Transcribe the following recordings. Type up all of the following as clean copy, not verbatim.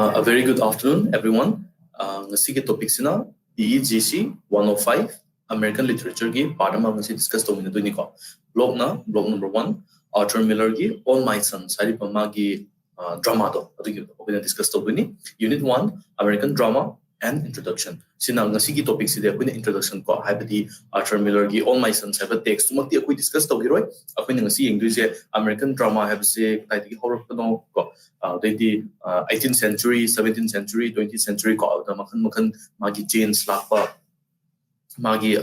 A very good afternoon, everyone. Ngasi topic sina EEGC 105 American Literature ki part ma ngasi discuss to mina duni ko. Block number 1 Arthur Miller ki All My Sons sari pama ki drama to adu ki discuss to duni. Unit 1 American Drama and Introduction. Sina ngasi ki topic si de akoi introduction ko haibadi Arthur Miller ki All My Sons have text mak ti akoi discuss to giroi akoi ngasi English American drama have se tai di horror no ko the 18th century 17th century 20th century ko da makhan magi change lakpa magi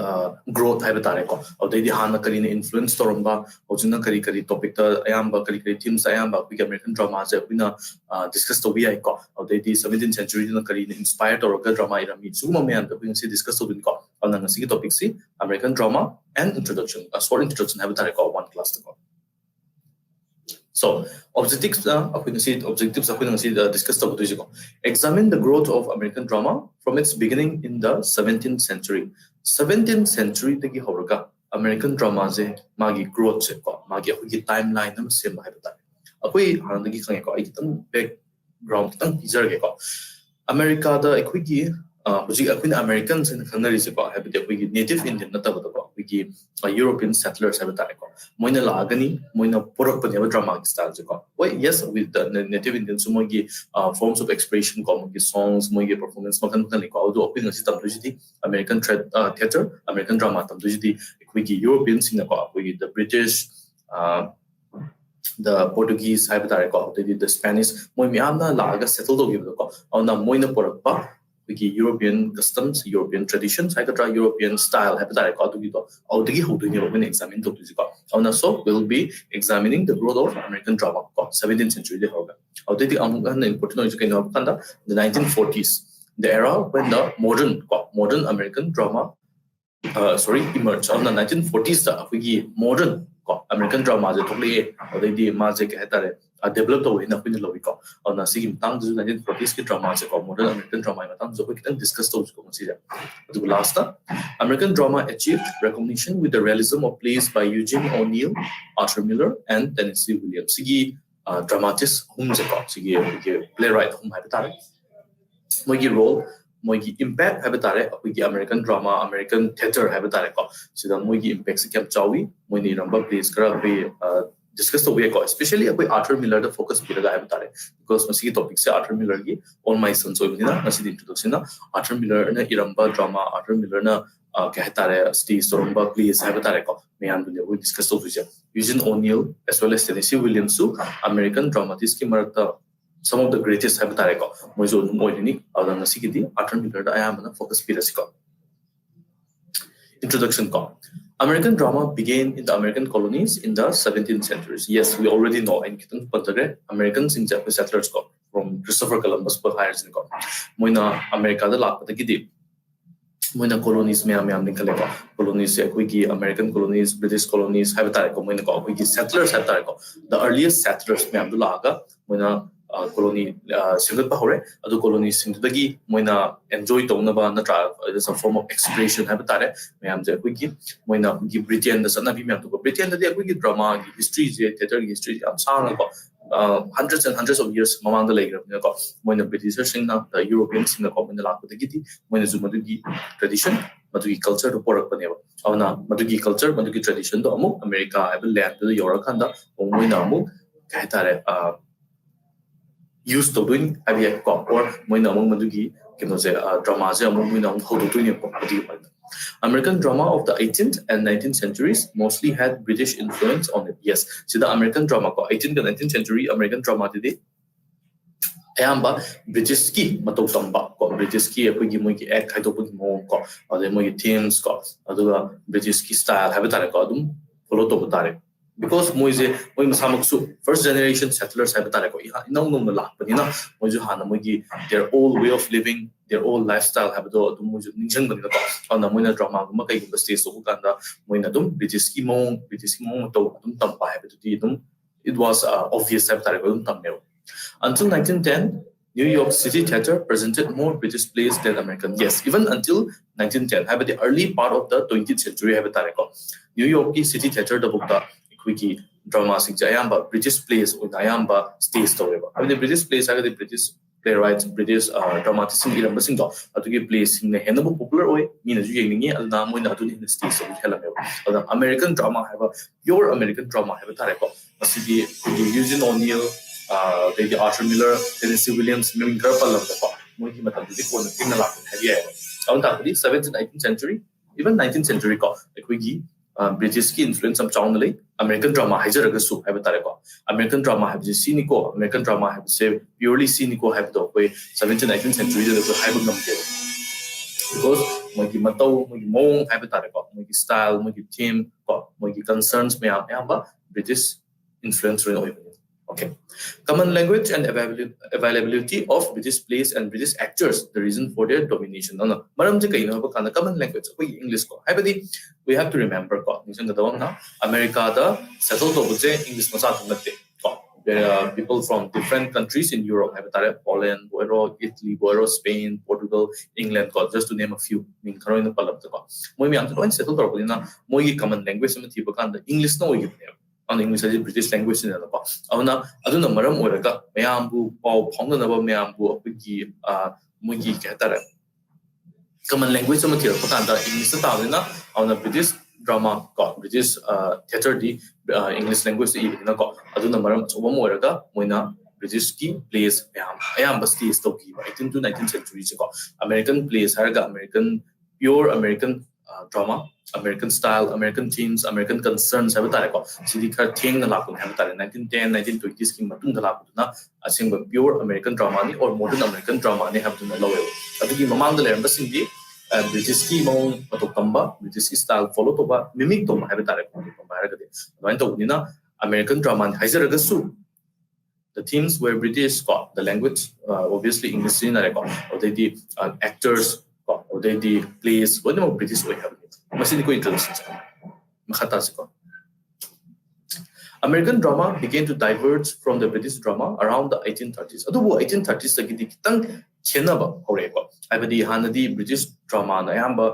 growth haiba tare ko the hana kari ne influence toramba hojuna kari topic ta ayamba kari themes ayamba we American drama je we discuss to vi ko the 17th century na kari ne inspired toraka drama irami suguma me and we discuss to bin ko na ngasi topic si American drama and introduction short introduction haiba tare ko one class ko. So, objectives discuss examine the growth of American drama from its beginning in the 17th century. 17th century tegi horaga American drama je magi growth se ko magi akoi timeline nam sem haibata. Akoi hanagi khange ko itang background tang teaser ge ko. America da akoi gi Americans in Hungary se ko habite akoi native Indian na tabata ko akoi European settlers habita ko moina lagani moina porak pa drama style je ko yes with the native Indians so mogi forms of expression ko mogi songs mogi performance makan ko do akoi ngasi tam dujiti American theater American drama tam dujiti akoi European sing ko akoi the British the Portuguese habita ko the Spanish moi miamna laga settle do give ko na moina porak pa European customs, European traditions, European style, examine so we'll be examining the growth of American drama, 17th century. Important the 1940s, the era when the modern American drama emerged. On the 1940s, the modern American drama developed away in the logical on a sigim tang 1940s drama modern American drama we can discuss those last American drama achieved recognition with the realism of plays by Eugene O'Neill, Arthur Miller, and Tennessee Williams. Sigi dramatist whom sigi playwright whom habitare mogi role mogi impact habitare apigi American drama American theater habitare ko sida mogi impact se kyam chawi moini number plays kara be discuss the way especially Arthur Miller the focus because masi topic se Arthur Miller ki All My Sons so na masi introduction na Arthur Miller na iramba drama Arthur Miller na kahetare stage storamba plays habitare ko me and we discuss the Eugene O'Neill as well as Tennessee Williams American dramatist ki marata some of the greatest habitare ko moizo moini adana sikidi Arthur Miller da ayamana focus pirasiko. Introduction ko American drama began in the American colonies in the 17th centuries. Yes, we already know. Americans in Japanese settlers from Christopher Columbus but higher than Moina America the lak gidi. Moina colonies colonies American colonies, British colonies habitare settlers habitare the earliest settlers moina colony single pahore adu colony singdagi moina enjoy townaba natra as a form of expression habitare mayam je kuigi moina gi Britain da sana bi myam to Britain da kuigi drama history je theater history am sang ko hundreds and hundreds of years mamang da legra ko moina Britishers singna the Europeans singna ko moina lakpa dagi moina zumadu tradition madugi culture to porak paneba avana madugi culture madugi tradition do amu America have land to Europe kanda moina amu kaitare used to doing or drama American drama of the 18th and 19th centuries mostly had British influence on it. Yes, see the American drama 18th and 19th century American drama today ayamba British ki matau tamba British ki akogi mogi act haidopagi mo ko ade mogi themes ko aduga British ki style habitare ko adum follow to batare because moise masamaksu first generation settlers habitare ko inong nong lakpanina moju hana mogi their old way of living their old lifestyle habito dum moju ningchang banina ko ana moina drama ma kai gum stage so kanda moina dum British ki mong to dum tampa habito ti dum it was obvious habitare ko dum tammel until 1910 New York City Theatre presented more British plays than American. Yes, even until 1910, have the early part of the 20th century habitare ko New York City Theatre the book drama British plays with stage the British plays the British playwrights British dramatists in iram basing do atugi plays in the henna popular oi mina ju yeningi adna moina aduni in the stage of helame ada American drama have a pure American drama have a tare ko asidi Eugene O'Neill the Arthur Miller Tennessee Williams min gar palam ko moi ki matam di ko na tinna la have ya on ta di 7th and 18th century even 19th century ko equigi British ki influence am chawnali American drama haijaraga su have tare ko American drama have cynical American drama have say purely cynical have the way 17th 19th century the have nam ke because moi ki matau moi ki mong have tare ko moi ki style moi ki theme ko moi ki concerns me am ba British influence rin oi okay common language and availability of British plays and British actors the reason for their domination no maram je kaino ba kana common language ko English ko haibadi we have to remember ko nisang da na America da settle to buje English ma sa thumate ko there are people from different countries in Europe have tare Poland boiro Italy boiro Spain Portugal England ko just to name a few min kharo in palab ko moi mi am to settle to na moi common language ma thi ba kan English no yi on English as British language in the Avana Aduna Maram Oraga, Mayambu, Pau Ponganaba Mayambu, Wiki, Mugi Katara. Common language material, Patanda, English Tavina, on the British drama, got British theatre, the English language, even Aduna Maram, Oraga, Moina, British key plays, Ayam Basti is Toki, 18th to 19th centuries ago. American plays, Harga, pure American drama, American style, American themes, American concerns have tare ko sidi khar theng na lakun have tare 1910 1920s ki matung da lakuna asing pure American drama ni or modern American drama ni have to know adugi mamang da leramba sindi British ki mong patok tamba British style follow to ba mimic to have tare ko to ba ra gade lain to ni na American drama ni haizer ga su the themes were British ko the language obviously English ni na ko or the actors or the plays what no British way have masini ko introduction makhata ko American drama began to diverge from the British drama around the 1830s adubu 1830s da gidi kitang khenaba hore ko abadi hanadi British drama na yamba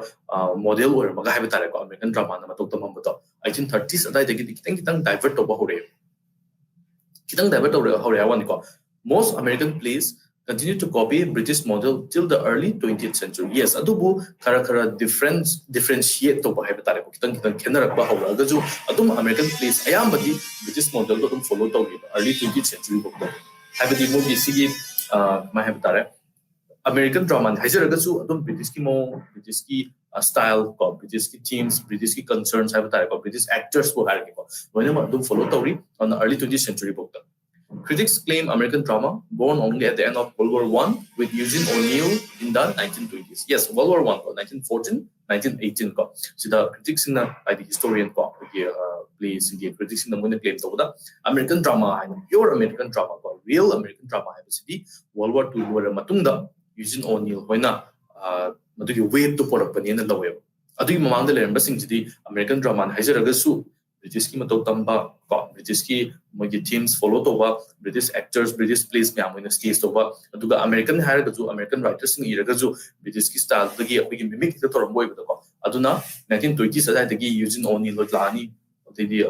model or maga have tare ko American drama na matok tamam to 1830s adai da gidi kitang divert to ba hore kitang divert to hore awan ko most American plays continued to copy British model till the early 20th century. Yes, adubu kara differentiate to ba tare ko kitang kenarak ba hawra ga ju adum American plays ayambadi British model to follow to early 20th century ko habadi movie sigi ma tare American drama hajar ga ju adum British ki style ko British ki themes British ki concerns tare ko British actors ko har ko when adum follow to on the early 20th century ko Critics claim American drama, born only at the end of World War I, with Eugene O'Neill in the 1920s. Yes, World War I, 1914, 1918. So the critics in the historian place in the critics in the moon claim to American drama, pure American drama, real American drama, World War II, where Matunda, Eugene O'Neill, when Matuki wave to put up in the lower. Adu Mamanda Lambasing the American drama, Hajaragasu. British ki matok tamba ko British ki mogi themes follow to ba British actors British plays me amina stage to ba aduga American hair ga ju American writers ni ira ga ju British ki style da gi apigi mimic to romboy ba ko aduna 1920s da gi Eugene O'Neill lani the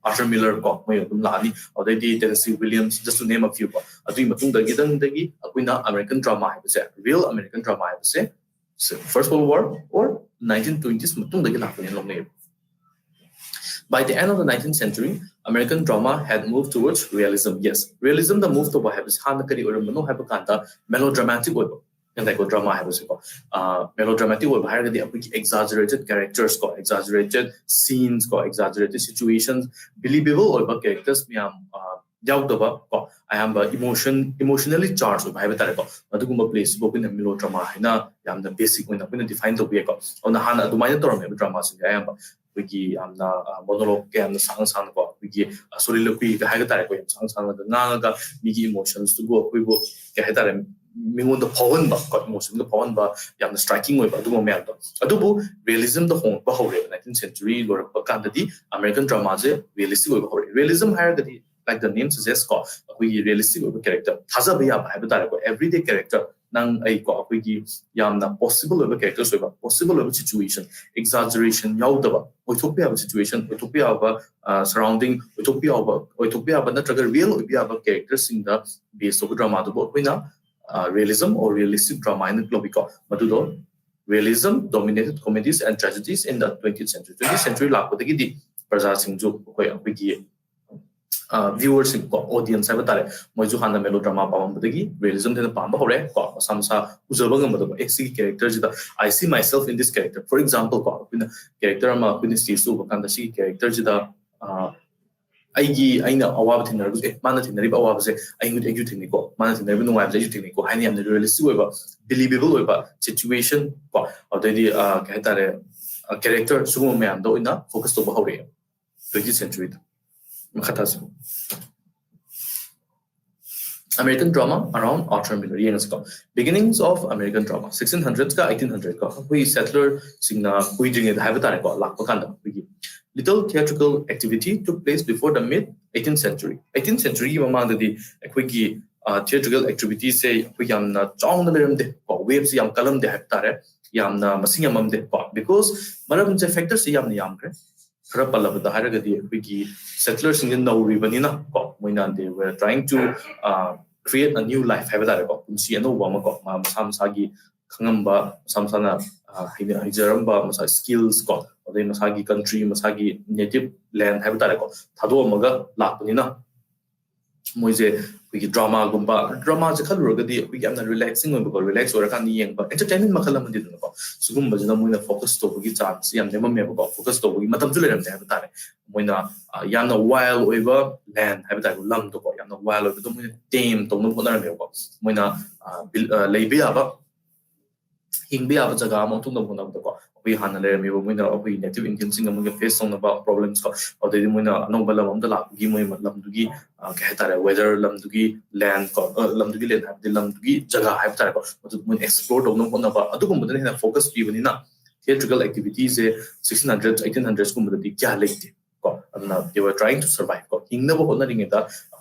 Arthur Miller ko mai dum lani or the Tennessee Williams just to name a few ko adu matung da gi akuina American drama ha se real American drama ha se First World War or 1920s matung da gi lakuni long ne By the end of the 19th century, American drama had moved towards realism. Yes, realism the move to what happens hanakari or mano habakanta melodramatic or drama happens melodramatic or exaggerated characters ko exaggerated scenes ko exaggerated situations believable or characters yaudaba ko I am emotionally charged by tare ko adugumba place bo kun melodrama haina yamna basic when kun define the way ko on hana adumai to drama sin I am wiki amna monologue ke amna sang ko wiki soliloquy ka ha tare ko sang na ga migi emotions to go ko bo ke ha tare mingon the power ba ko emotion the power ba yamna striking way ba du mo to adubu realism the home ba hore 19th century lor ba kan di American drama je realistic way ba hore realism higher the like the name suggests ko we realistic way character thaza ba ya ba tare ko everyday character nang ai ko we yamna possible way characters way ba possible way situation exaggeration yaudaba utopia situation utopia ba surrounding utopia ba na trigger real utopia ba characters in the base of drama do we na realism or realistic drama in the globico. Matudo realism dominated comedies and tragedies in the 20th century. 20th century lakpodagi di Praja Singju wiki viewers audience have tare moju hana melodrama pamambadagi realism the pamba hore ko samsa uzabanga madu exi characters da I see myself in this character. For example ko character ama kun stisu bakanda si character da aina awab thinarbu mana thinariba awabse ayu thiniko mana thinariba nuwabse ayu thiniko hani am realistic oiba believable oiba situation ko adedi ka tare character sumo me ando ina focus to bahore 20th century American drama around Arthur Miller. Beginnings of American drama 1600s ka 1800s ka we settler singna we ding it have tare ko lakpa kanda little theatrical activity took place before the mid 18th century. 18th century mamang di equigi theatrical activities say we yamna chong na leram de ko waves yam kalam de have tare yamna masing yamam de ko because maram je factors yamna yam kre khara palab da haraga di equigi settlers in Naorem banina ko moina they were trying to create a new life have tare ko si ano wa ma ko ma sam sagi khangamba samsana hijaramba masa skills ko the Masagi country, Masagi native land habitat. Tado Maga, Lapunina Moise, we drama gumba, drama Zakaluragadi, we can relaxing or relax or a candy young, but entertainment Makalam didn't go. Sugumba Jamuna focused to Gita, Siam never never focused over Matamzulam habitat. When Yana wild over land habitat, Lam to go, Yana wild over the dame, Tomo when Labiaba. Hingbia Jagamo to the Munako. We handle me winner of native Indians in among the face on about problems or the Muna Nobala on the lap, Gimu Lamdugi, Katara, weather Lamdugi, land, Lamdugi, land, the Lamdugi, Jaga, Haptara, but explore on no about Adukum focus even in theatrical activities, 1600s, 1800s, they were trying to survive. In the honoring it,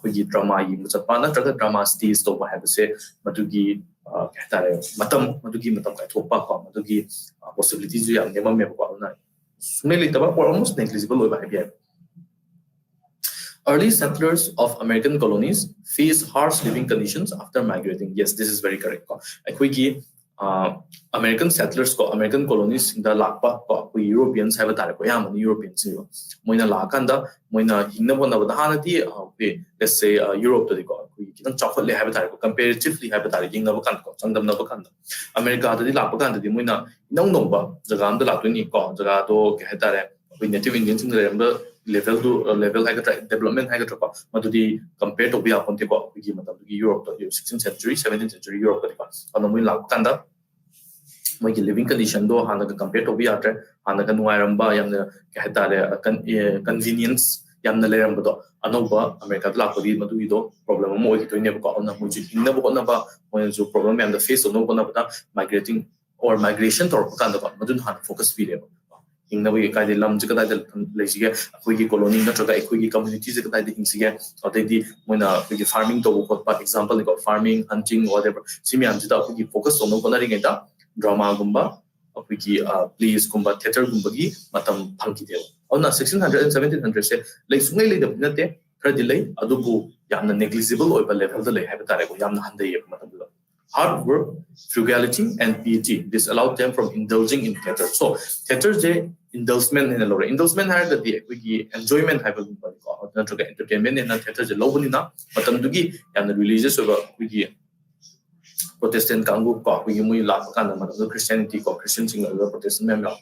we drama, Japana, drama stays over have to say, Matugi. Matam Madugi Matam Topa, Madugi possibilities we have never made almost negligible over here. Early settlers of American colonies faced harsh living conditions after migrating. Yes, this is very correct. American settlers, American colonies in the Lakpa, we Europeans have a Tarakoyam, Europeans. Moina Lakanda, Moina Hinabona Hanati, let's say Europe to the God. We can chocolate habitat, comparatively habitat, in Navakanko, Sandam Navakanda. America, the Lapakanda, the Moina, no Nova, the Ganda Latuni, Zagato, Hetare, with native Indians in the level to level development hagatropa, Matudi compared to Bia Pontico, we give Europe, 16th century, 17th century Europe, on the Lakanda. My living condition do Hanaga compared to Biatre, Hanagan Wiramba, Yam convenience, Yamnalerambado, Anova, America Lapodi, Maduido, problem more to never got on a Muji, never got about when you problem and the face of no one migrating or migration or Pukanda, Madun had focus video. In the way I lam Jaka Lesia, Quiggy colony, Natraka, Quiggy communities that I didn't see or they did when we farming to for example, they got farming, hunting, whatever. Simian Jita, we focus on no drama gumba, wiki please gumba theatre gumbagi, matam punkidel. On 1600 and 1700 say, like Sungay the Pinate, her delay, Adubu, Yamna negligible or level the lay habitat, Yamna Hande Matabula. Hard work, frugality, and piety. This allowed them from indulging in theatre. So, theatre is indulgement in a lower. Indulgement had the enjoyment have a entertainment in a theatre is a low enough, but Tamdugi and the religious of a Protestant Kangu, we Lakan, Christianity, Christian singer, Protestant member,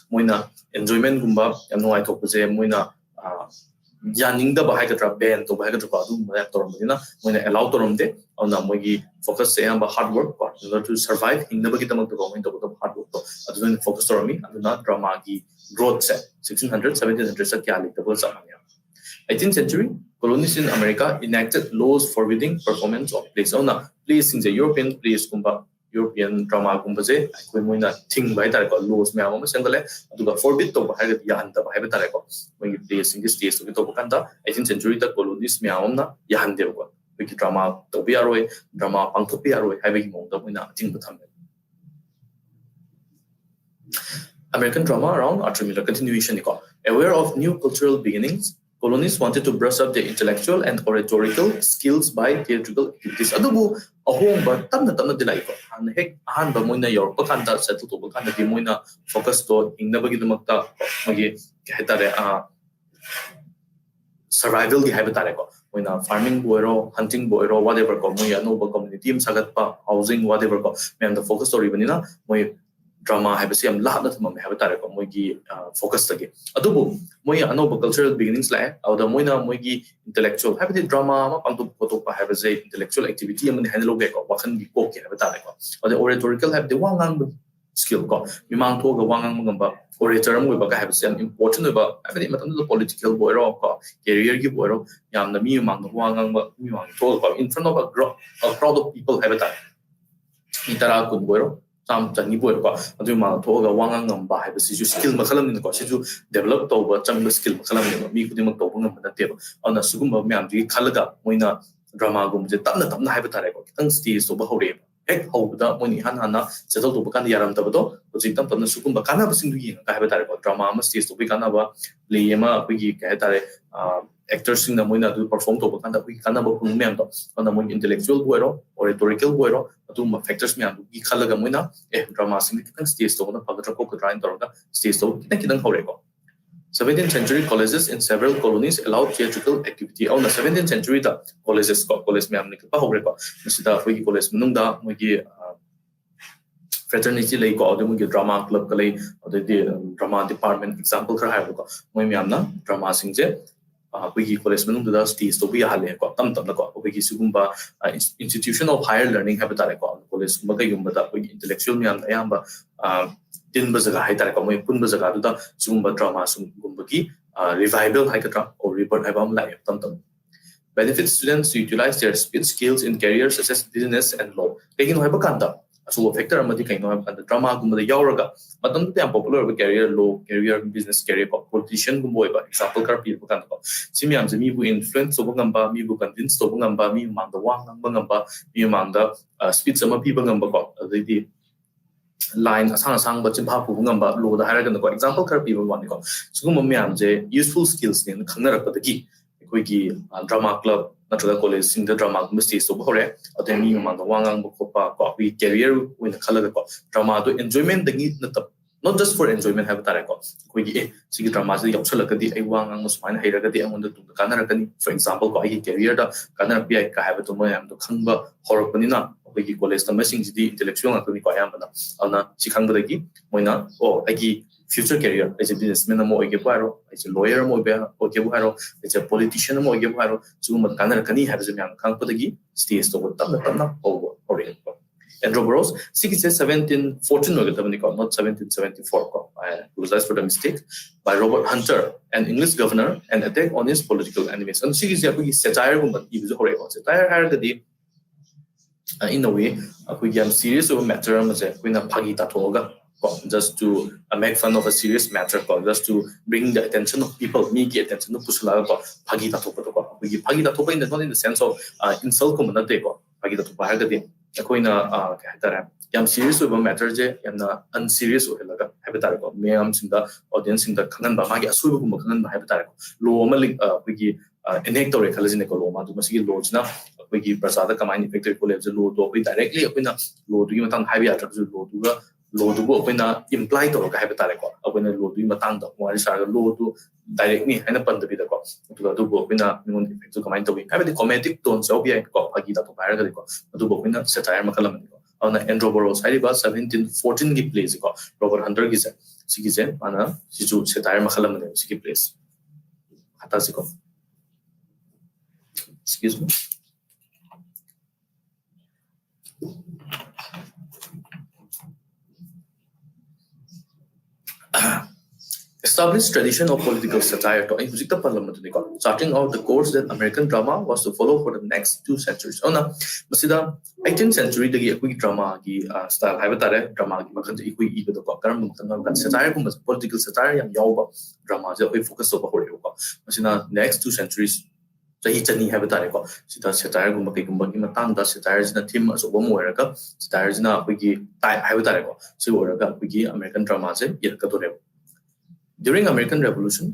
Moina, enjoyment gumba, and no I talk with them, Moina. Yaning the Bahagatra band to Bahagatra, when I allow to Romde on the Mogi focus say about hard work, in order to survive, in the Bagitam to go into hard work. Other than focus on me, and not Dramagi growth set 1600, 1700 Kali, the world Samania. 18th century, colonies in America enacted laws forbidding performance of plays. On a place in the European plays, European drama Gumbaze, when I think by that laws Mamma Sangale, to forbid to Bahagata Habitareko. When you place in this case with Topakanda, 18th century, the colonies Miaona, Yahandewa, Wiki drama, Tobiaroi, drama, Pantopiaroi, having the winner, Timbatam. American drama around Arthur Miller continuation. Aware of new cultural beginnings, colonists wanted to brush up their intellectual and oratorical skills by theatrical activities. Adubu ahongba tamna tamna dilai ko. Han hek han ba moina Europe kanda settle to kanda di moina focus to ingnabagi dumakta magi kaitare survival gi haibitare ko. Moina farming boiro, hunting boiro, whatever ko moya no community sagat pa housing whatever ko. Me the focus story banina moy drama haibasi am lahna thama me haibitare ko moigi focus tagi. Adubu moy anoba cultural beginnings la auda moina moigi intellectual habiti drama ma pangtu koto pa habase intellectual activity am handle ge ko wakhan gi ko ke habitare ko. Auda oratorical habde wangang skill ko. Mimang to ga wangang ngamba orator am ba ka habase am important ba habiti matam the political boiro ko career gi boiro yam na mi mang wangang ba mi mang to ko in front of a crowd of people habitare. Itara kun boiro tam chani boy ko adu ma thoga wangang ngam ba ha si skill makhalam ni ko si ju develop to ba chang skill makhalam ni mi kudi mak to ngam na te ba ana sugum ba myam ji khalaga moina drama gum je tamna tamna ha ba tare ko kitang stage so ba hore ek ho da moni han han na settle to ba kan yaram ta ba to ji tam tamna sugum ba kana ba sing du yin ka ha ba tare ko drama ma stage to ba kana ba le ma ku gi ka tare actors sing na moina du perform to ba kana ku kana ba kun myam to ana mon intellectual boiro oratorical boiro atu ma factors myam gi khalaga moina drama sing kitang stage to na pagatra ko trying to ga stage to kitang hore ko 17th century colleges in several colonies allowed theatrical activity on the 17th century da colleges ko college myam ni pa hore ko sida foi college nung da mo gi fraternity lay ko adu mo gi drama club ka lay adu drama department example kar ha ko mo myam na drama sing je we college manung da stage to be hale ko tam tam ko we sugumba institution of higher learning habitare ko college ma kai yumba da we intellectual myam ayamba tin ba jaga haitare ko moi pun ba jaga da sugumba drama sugumba ki revival haikatra or rebirth haibam lai tam tam benefit students to utilize their speech skills in careers such as business and law taking haiba kanda so factor amadi kaino haiba drama gumba da yauraga matam te popular career law career business career politician gumbo ba example kar pi ba kanda simyam mi bu influence so ngamba mi bu convince so ngamba mi mang da wang ngamba mi mang da speech ama pi ba ngamba ko the line asang ba chimpa pu ngamba lo da hara ko example kar pi ba wan ko sugum myam je useful skills ne khangna rak da gi koi gi drama club natural college sing the drama stage so hore atemi mang da wangang ba ko pa ko we career win khala ko drama do enjoyment da gi na not just for enjoyment have tare ko koi gi sigi drama ji yau chala ka di ai wangang mo smine haira ka di amon da tu ka na rakani for example ko ai career da ka na pi ai ka have to mo am to khangba horokani na koi gi college da machine ji intellectual na ko ayam bana ana si khangba da gi moina o ai future career as a businessman mo ige baro as a lawyer mo be o ge baro as a politician mo ige baro chu ma kana kani have a myang khang podagi stage to tam na over or Androboros 1714 no not 1774 ko I apologize for the mistake by Robert Hunter an English governor and attack on his political enemies and sigi se apagi satire gum i bu hore ko satire har ga di in a way we am serious over matter ma se kuina phagi ta thoga just to make fun of a serious matter just to bring the attention of people me get attention to pusula ko phagi ta thopa to ko we phagi ta thopa in the sense of insult ko na te ko phagi ta thopa ha ga di akoina ka hatara yam serious over matter je yamna unserious o helaga habitare ko me am sinda audience sinda khangan ba ma gi asu ko khangan ba habitare ko lo ma lik we enact tore khalajine ko lo ma du masigi lo jna we gi prasada kamai effective ko le lo do we directly akoina lo du gi matang habi atra lo du ga lo du ko akoina imply to ka habitare ko akoina lo du matang da wari sa lo du directly haina pan da bi da ko du ko akoina mingon effect kamai to we habiti comedic tone so bi ko agi da to ba ga ko du ko akoina satire makalam ko ana Androboros haiba 1714 gi place ko Robert Hunter gi se sigi se ana siju satire makalam ne sigi place hata si ko excuse me established tradition of political satire to starting out the course that American drama was to follow for the next 2 centuries. Ona masida 18th century dagi ekui drama gi style haibitare drama gi makhan ekui ibe do ko karam mutang satire ko political satire yam yawba drama je ekui focus over hore ko masina next 2 centuries jahi chani haibitare ko sida satire gumba kai gumba gi matang da satire jina theme so bo mo era ka satire jina ekui gi tai haibitare ko si ora ka ekui gi American drama je yer ka do re During American Revolution,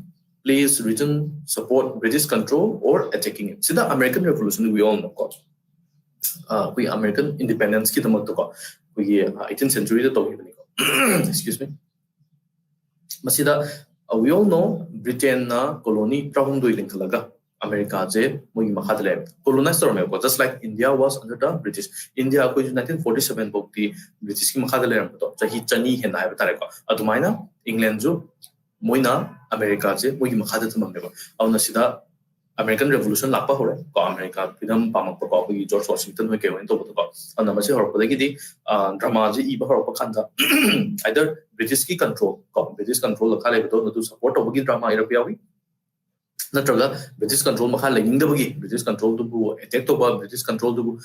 plays region support British control or attacking it. See the American Revolution we all know ko. We American independence ki tamak to ko. We 18th century the talk excuse me. Masida we all know Britain na colony trahung do iling kalaga. America je mogi makhadle colonized or just like India was under the British. India ko 1947 bok the British ki makhadle to chahi chani hen hai batare ko adumaina England jo moina America je mogi makhadle tamam leba auna sida American Revolution lakpa hore ko America freedom pamak ko George Washington ho ke wen to ko ana masi hor ko gi drama je iba hor ko khanda either British ki control ko British control khale to no support of drama European natraga British control makha lening da bagi British control du attack to ba British control du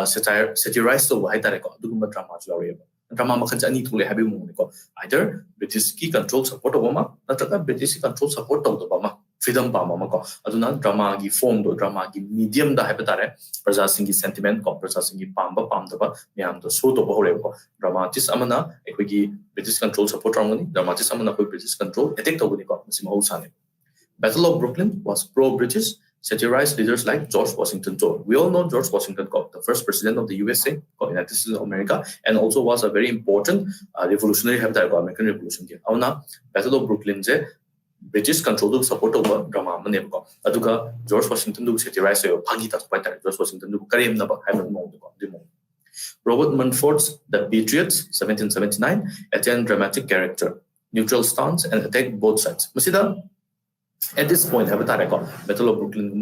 satirize to hai tare ko du drama chu lawe drama makha ani thule habi mu ko either British ki control support of ma natraga British control support to ba ma freedom pa ma ko aduna drama gi form do drama gi medium da hai tare praja sing gi sentiment ko praja sing gi pamba pam da ba myam to so to ba hore ko dramatist amana ekoi gi British control support ramani dramatist amana ko British control attack to ni ko sim ho sane Battle of Brooklyn was pro-British, satirized leaders like George Washington. We all know George Washington, the first president of the USA, United States of America, and also was a very important revolutionary American Revolution. Now, Battle of Brooklyn, British control support over drama. Aduga George Washington do satirize George Washington do Karim Naba Robert Munford's The Patriots, 1779, attained dramatic character, neutral stance, and attacked both sides. Masida. At this point, Battle of Brooklyn,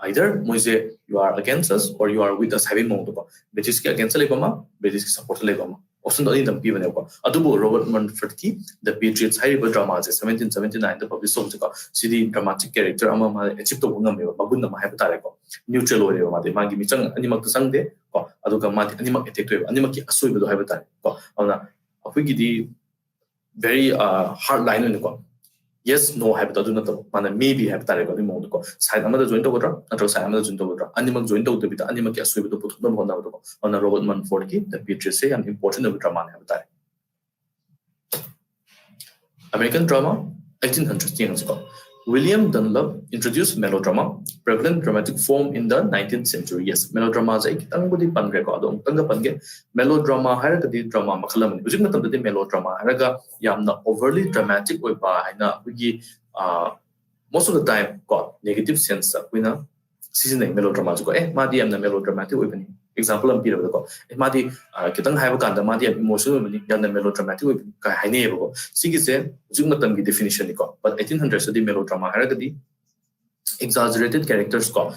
either you are against us or you are with us having more. British against Alabama, British support Alabama. Often only the people Adubo Robert Munford The Patriots High Drama 1779 the published Soka, CD dramatic character Amama achieved the Wungam, Babunda Mahatareko, neutral or Magi Michang Animak to Sunday, Aduka Mat Animak attack Animaki Asu with the Habitat. On a very hard line in the call. Yes, no habitat do not mana maybe habitat ko mo ko side amada joint to godra natro side amada joint to godra animal joint to bita animal ki asu bito put no hona ko on a Robert Munford ki the Patriots say an important of drama habitat American drama 1800s years ago William Dunlop introduced melodrama, prevalent dramatic form in the 19th century. Yes, melodrama is a kitangudi pangre ko adong tanga pange melodrama haraga di drama makalam. Ujig na tamda di melodrama haraga yamna overly dramatic oi ba haina wigi most of the time ko negative sense sa kuina seasoning melodrama ko madi yamna melodramatic oi bani. Example am pira ko madi kitang haiba kanda madi emotional bani yamna melodramatic oi ka haine ko sige se ujig na tamgi definition ni ko but 1800s di melodrama haraga di exaggerated characters ko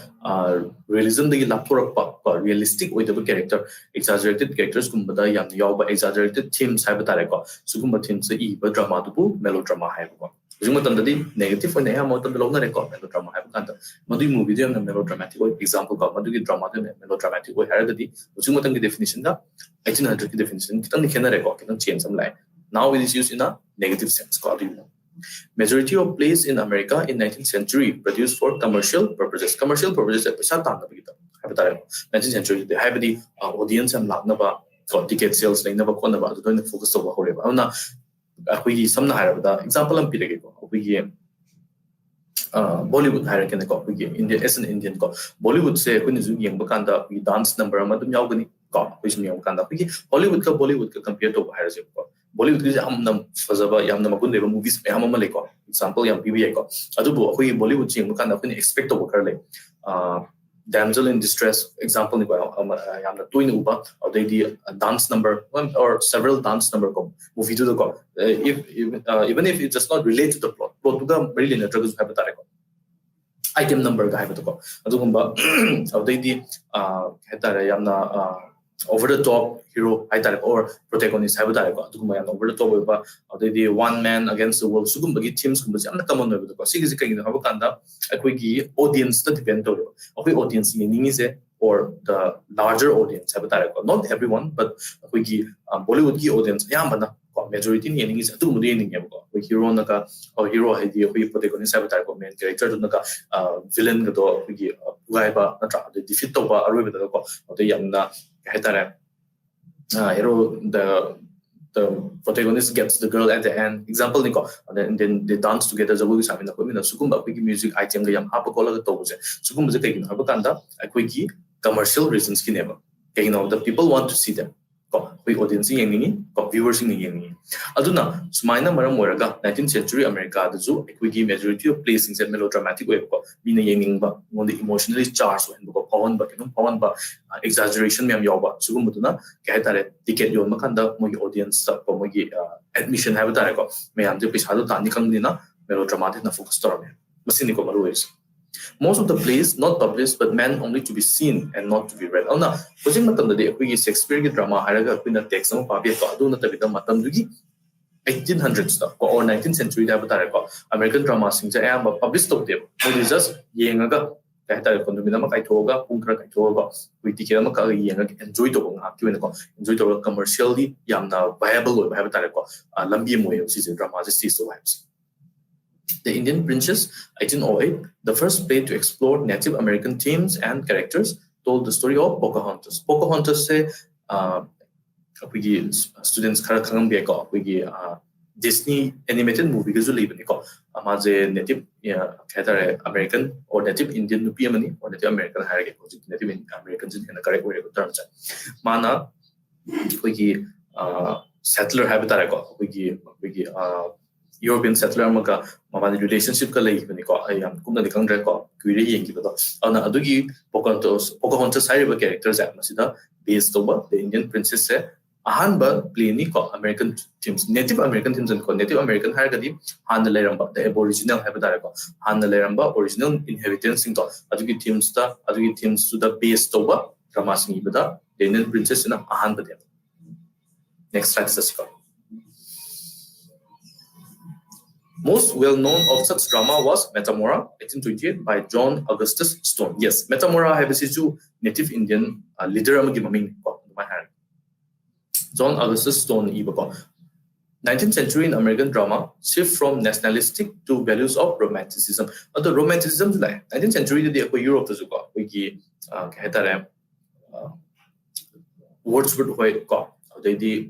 realism the lapor ko realistic with the character exaggerated characters kumbada yam yaw exaggerated themes haiba tare ko sugumba themes e ba drama du melodrama haiba ko ujuma tandadi negative ne ha mo tan lo na record melodrama haiba kanta madu movie de melodramatic example ko madu ki drama de melodramatic ho haraga di ujuma tang definition da 1800 ki definition kitang ni khena record kitang change some like now it is used in a negative sense ko Majority of plays in America in 19th century produced for commercial purposes. Commercial purposes are pesha tang nabita. 19th century they have the audience and laknaba ticket sales like naba konaba to the focus of horeba. Ona akui samna harabada example am pirege ko akui Bollywood haraken ko akui India as an Indian ko Bollywood se kun ju yeng bakanda we dance number amadum yaugani ko which me bakanda akui Hollywood ka compare to harase ko Bollywood is yamna fazaba yamna magun leba movies me hamama leko example yam PBI ko adubu akoi Bollywood ching makanda akoi expect to kar le damsel in distress example ni ko yamna toin uba or the dance number one or several dance number ko movie to the ko if even if it does not relate to the plot to the very linear drugs have tare ko item number ga have to ko adugumba or the hetare yamna over the top hero or protagonist have over the top of the one man against the world sugumba teams common over the audience that depend on audience or the larger audience have not everyone but Bollywood audience majority is hero naka or hero idea protagonist have main character villain the defeat of the young hero the the protagonist gets the girl at the end. Example, niko, and then they dance together. Zabu sami na kami na sugumba koi music item ga yam hapa kola ga tobo se. Sugumba je kaya hapa kanda koi ki commercial reasons ki neba. Kaya the people want to see them. Ko koi audience yang ni, ko viewers yang ni. Aduna sumaina maram moraga 19th century America da zu koi ki majority of plays in melodramatic way ko. Bina yang ba, ngonde emotionally charged when ko pawan ba exaggeration me am yoba. Sugumba na kaya tare ticket yon makanda mo audience ta ko mo admission have tare ko. Me am je pisado tani kang na melodramatic na focus tara me. Masini ko maru is. Most of the plays not published but meant only to be seen and not to be read. Now, hojing matam da de koi Shakespeare ki drama haraga koi na text mo pabi ko adu na tabita matam dugi 1800s ta or 19th century da batare ko American drama sing ja am published to de. Mo just yengaga kaya tare ko dumina ma kai thoga pungkra kai thoga koi ticket ma ka yengaga enjoy to nga ki ko enjoy to commercially yamna viable ba batare ko lambi mo yo si drama just so vibes. The Indian Princess, 1808, the first play to explore Native American themes and characters, told the story of Pocahontas. Pocahontas se students khara khangam be ko Disney animated movie ga zuli bani ko amaje native American or native Indian nupi amani or native American harage ko native Americans in the correct way ko term cha mana settler habitat ko European settler maka mamani relationship ka lai bani ko ayam kumna dikang dra ko kuire yengi ba ana adugi Pocahontas hariba characters at masida based over the Indian princess se ahanba play ni ko American themes Native American themes and ko Native American haragadi han leramba the aboriginal habitat ko han leramba original inhabitants sing to adugi themes to the based over drama sing ibada the Indian princess na ahanba de. Next slide is most well known of such drama was Metamora, 1828, by John Augustus Stone. Yes, Metamora has a native Indian leader amagi maming ko my hand. John Augustus Stone ibako. 19th century in American drama shift from nationalistic to values of romanticism. The romanticism like 19th century the Europe to zuko wiki kahetare Wordsworth hoy ko. The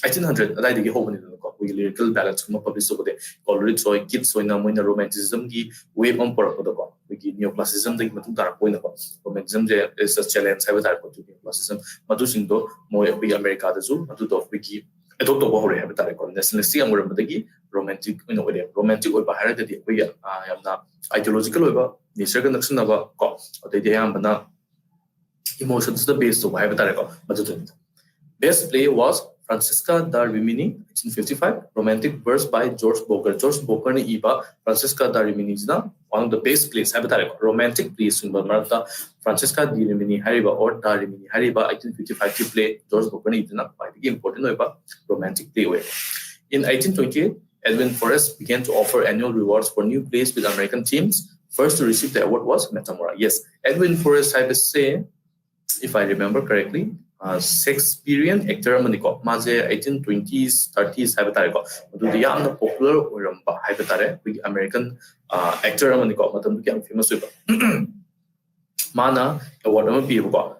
1800 adai digi hobani ko we lyrical ballads kuma publish so de already so kids so na moina romanticism gi wave on por ko ko we neoclassicism de matung tar ko na ko romanticism je is a challenge have tar ko to neoclassicism madu sing do mo we America da zu madu do we gi adopt to hore have tar ko nationalistic amur madagi romantic we romantic oi bahara de we yamna ideological oi ba nature ka naction ba ko de yam bana emotions the base so have tar ko madu best play was Francisca da Rimini, 1855, romantic verse by George Boker. George Boker ne iba Francisca da Rimini is one of the best plays. Romantic plays in Martha Francisca da Rimini Hariba or da Rimini Hariba 1855 play George Boker ne itna quite important romantic play way. In 1828, Edwin Forrest began to offer annual rewards for new plays with American themes. First to receive the award was Metamora. Yes, Edwin Forrest I say, if I remember correctly. Shakespearean actor maniko maze 1820s 30s habitat ko do the yamna popular oramba habitat we American actor maniko matam du famous we mana award am pi ko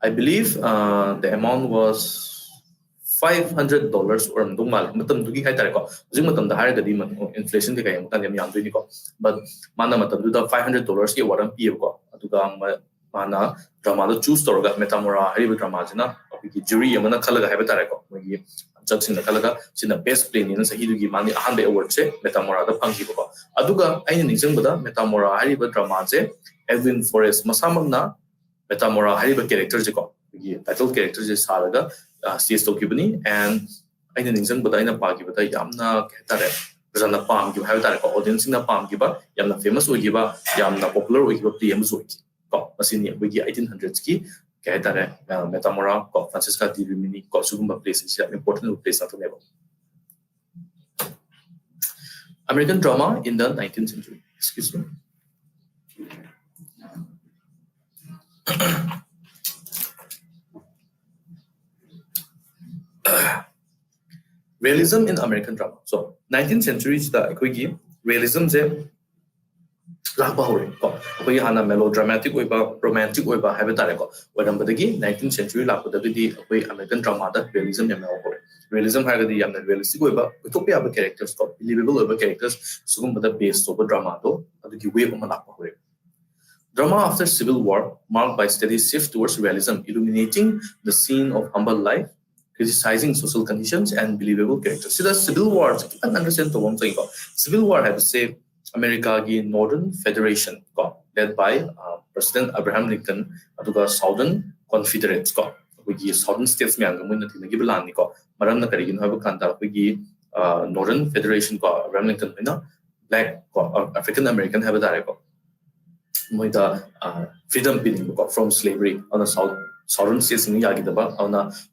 I believe the amount was $500 or mal matam du gi haitare ko jing matam da har da di inflation de kay mutan yam du ni ko but mana matam du da $500 ki award am pi ko aduga mana drama do choose torga Metamora hariba drama jina ki jury amana khalaga haiba tare ko magi judge na khalaga sina best play ni na sahi dugi mani ahanbe award se Metamora da panggi ko aduga aina ningsang bada Metamora hariba drama je Edwin Forrest masamagna Metamora hariba character je ko ki title character je salaga stage to kibani and aina ningsang bada aina pagi bada yamna khetare jana pam gi haiba tare ko audience na pam gi ba yamna famous oi gi ba yamna popular oi gi ba play am zo ki ko masini we 1800s ki kaitare Metamora ko Francisca di Rimini ko sugumba place is important place at level. American drama in the 19th century. Excuse me. Realism in American drama. So 19th century is the realism je lakpa hore ko akoi hana melodramatic oiba romantic oiba haiba tare ko oirambadagi 19th century lakpa dagidi akoi American drama da realism yamna hore realism hagadi yamna realistic oiba utopia aba characters ko believable oiba characters sugum bada based over drama to adugi way oma lakpa hore. Drama after Civil War, marked by steady shift towards realism, illuminating the scene of humble life, criticizing social conditions and believable characters. See, the Civil War, you can understand the one thing. Civil War had to say America's Northern Federation, led by President Abraham Lincoln, and Southern Confederates, which Southern states, Madam Nakari, Northern Federation, Abraham Lincoln, Black African American have a moida freedom pinning from slavery on the southern states in yagidaba on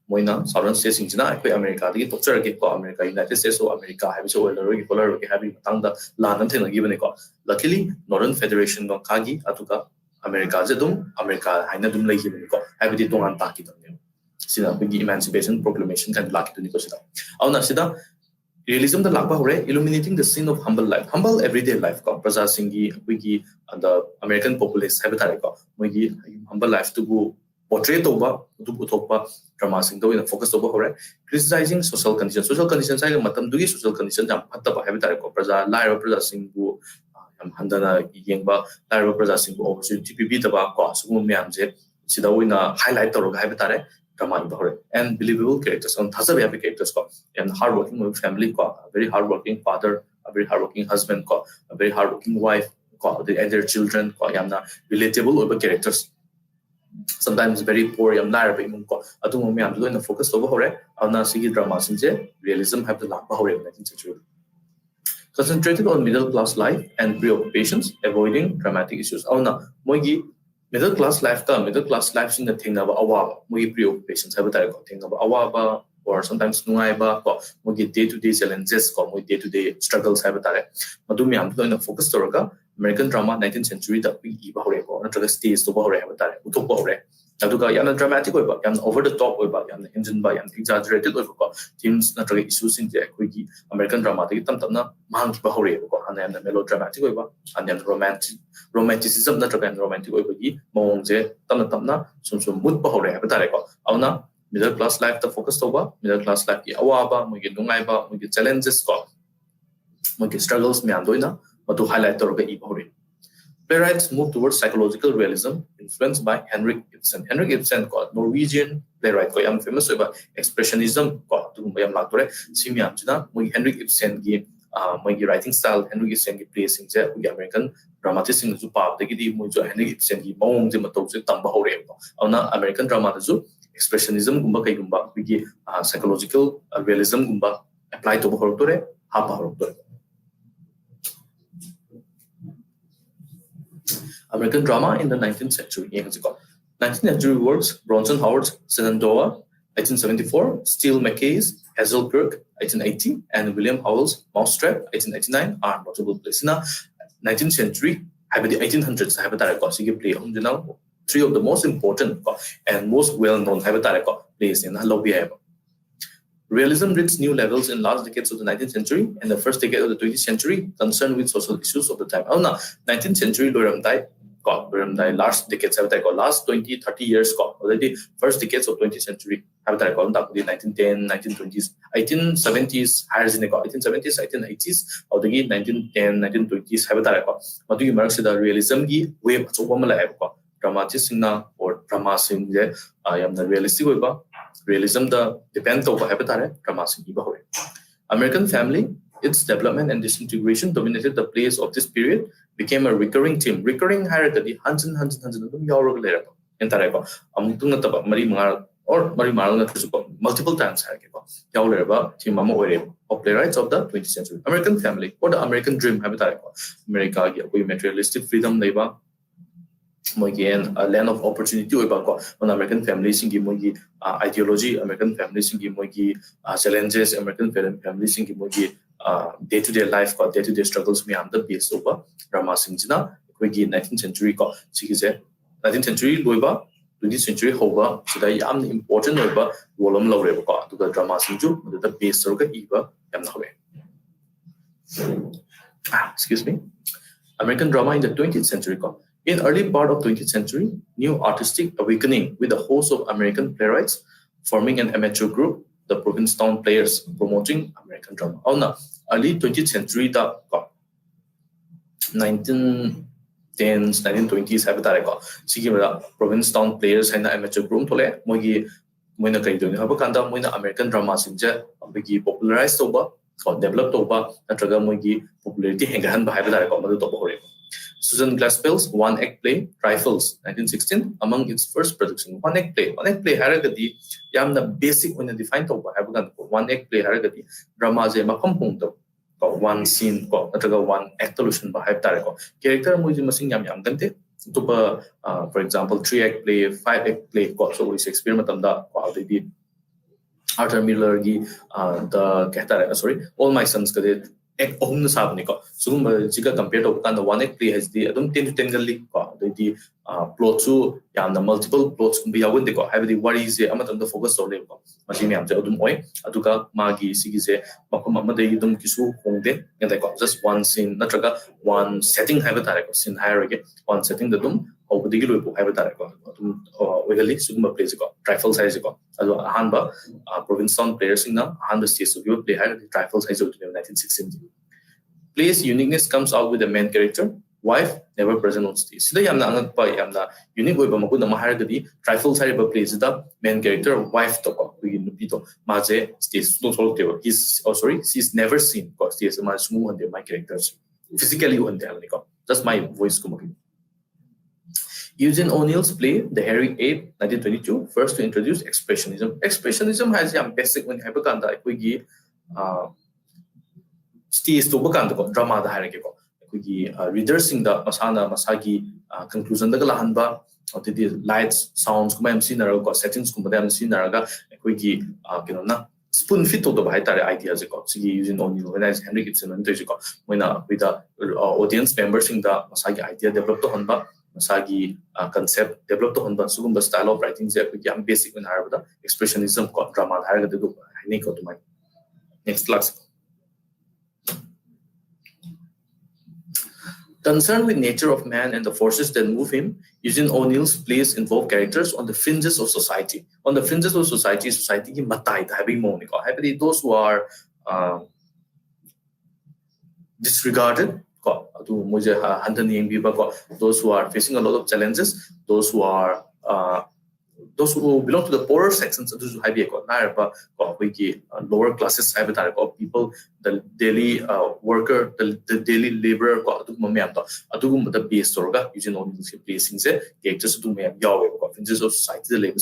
moina southern states in China ko America di tokchar ge ko America United States of America have so polar ge have tang da lan thena given ko luckily Northern Federation no kagi atuka America jadum America haina dum lai given ko have di tongan ta ki dum sida big emancipation proclamation kan laki tu ni ko sida auna sida realism the lakba hore illuminating the scene of humble life, humble everyday life ko praja singi wigi the American populace have tare ko wigi humble life to go portray to ba drama sing to in focus to hore criticizing social conditions ai matam dugi social conditions jam phatta ba have tare ko praja laira praja sing bu handana yengba laira praja sing bu opportunity pp ta ba ko sugum myam je sida oina highlight to ga have tare drama and believable characters on thasa happy characters ko and hardworking family ko a very hardworking father, a very hardworking husband ko a very hardworking wife ko and their children ko yamna relatable over characters sometimes very poor yam nar ba imung ko atu mo myam do in focus over hore ana sigi drama sinje realism have the lakba hore 19th century concentrated on middle class life and preoccupations avoiding dramatic issues ana moigi middle class life in the thing about awaba mogi preoccupations have a thing about awaba or sometimes nuaiba ko mogi day to day challenges ko mogi day to day struggles have a madumi am to focus toraga American drama 19th century da pi ba hore ko na stage to ba hore have a utop ba hore aduga yana dramatic oiba yana over the top oiba yana engine ba yana exaggerated oiba ko themes na traga issues in je koi gi American drama da tam tam na mang ba hore ko ana yana melodramatic oiba ana romanticism na traga romantic oiba gi mong je tam na sum mood ba hore have tare ko auna middle class life the focus to ba middle class life ki awaba mo gi nungai ba mo gi challenges ko mo gi struggles me andoina matu highlight to ga I ba hore. Playwrights moved towards psychological realism, influenced by Henrik Ibsen. Henrik Ibsen, Norwegian playwright, yam famous about expressionism. Henrik Ibsen writing style, Henrik Ibsen plays in the American dramatists in the pub. They give Henrik Ibsen mong the matos tamba hore. On American drama, expressionism gumba kay gumba, psychological realism gumba apply to hortore, hapa hortore. American drama in the 19th century. 19th century works: Bronson Howard's Shenandoah, 1874, Steele MacKay's Hazelkirk, 1880, and William Howell's Mousetrap, 1889 are notable plays. In the 19th century, the 1800s have a play on three of the most important and most well-known plays in Halobia. Realism reached new levels in last decades of the 19th century and the first decade of the 20th century, concerned with social issues of the time. 19th century last decades last 20-30 years already first decades of 20th century have the 1910 1920s 1870s higher 1870s 1880s or the 1910 1920s have the realism gi wave dramatics or drama sing the realistic realism the depend over have drama sing American Family, its development and disintegration dominated the plays of this period, became a recurring theme. Recurring hierarchy, Hansen, or multiple times theme of playwrights of the 20th century. American Family, or the American Dream, America, materialistic freedom, labor. A land of opportunity on American families in ideology, American families in challenges, American families in day-to-day life, day-to-day struggles me the base over drama singina 19th century 19th century loiba 20th century hoba sida yam important over volume lawreba to the drama singju the base roga iba yam excuse me. American drama in the 20th century. In early part of 20th century, new artistic awakening with a host of American playwrights forming an amateur group, the Provincetown Players, promoting American drama. Early 20th century 1910s, 1920s have a Provincetown Players and amateur group moina kai do haba kanda moina American drama sinja bigi popularize toba or develop toba natraga moigi popularity hengahan ba haba dare ko madu toba hore Susan Glaspell's one act play Rifles 1916 among its first production one act play haragadi yamna basic when define toba haba kanda one act play haragadi drama je mafam pung to one scene ko natraga one act solution ba haba dare ko character moiji masing yam gante for example, 3-act play, 5-act play, so we experiment on that. Arthur Miller, All My Sons, act on the Sabnico. So, compared to the 1-act play has the 10 to 10 the plot to the multiple plots be a window. Have the what is the amount the focus or label. Machine Aduka, Magi, Sigize, Makamade, Dum Kisu, Honde, and they got just one scene, Natraga, one setting habitat scene hierarchy, one setting the Dum, or the Gilu habitat, with a leak Sugma plays trifle size. Hanba, Provincetown Players in the Hanba states of your play had the trifle size of 1916. Play's uniqueness comes out with the main character. Wife never present on stage. Sida yamna angat pa yamna unique oiba maku na maharagadi trifle side ba plays the main character wife to ko we nupi to maje stage no solo teo she's never seen ko stage ma sumu hande my characters physically hande amni ko just my voice ko maki Eugene O'Neill's play The Hairy Ape 1922 first to introduce expressionism has yam basic when have kanda equigi stage to bakanda ko drama da harage ko readers in the Masana Masagi conclusion the Galahanba or the lights, sounds, Kumam Sinaraga, settings, Kumadam Sinaraga, Equigi, spoon fit to the Baitari ideas using only when I Henry Gibson and Tejico when with the audience members in the Masagi idea developed the Honba, Masagi concept developed the Honba, Sugumba style of writing, the basic when Harvard expressionism drama, Harga to Haniko to my next class. Concerned with nature of man and the forces that move him, Eugene O'Neill's plays involve characters on the fringes of society. On the fringes of society ki matai having moniko. Those who are disregarded, those who are facing a lot of challenges, those who belong to the poorer sections of the lower classes people, the daily worker, the daily laborer, the base Eugene O'Neill's placing characters to me fringes of society, the labor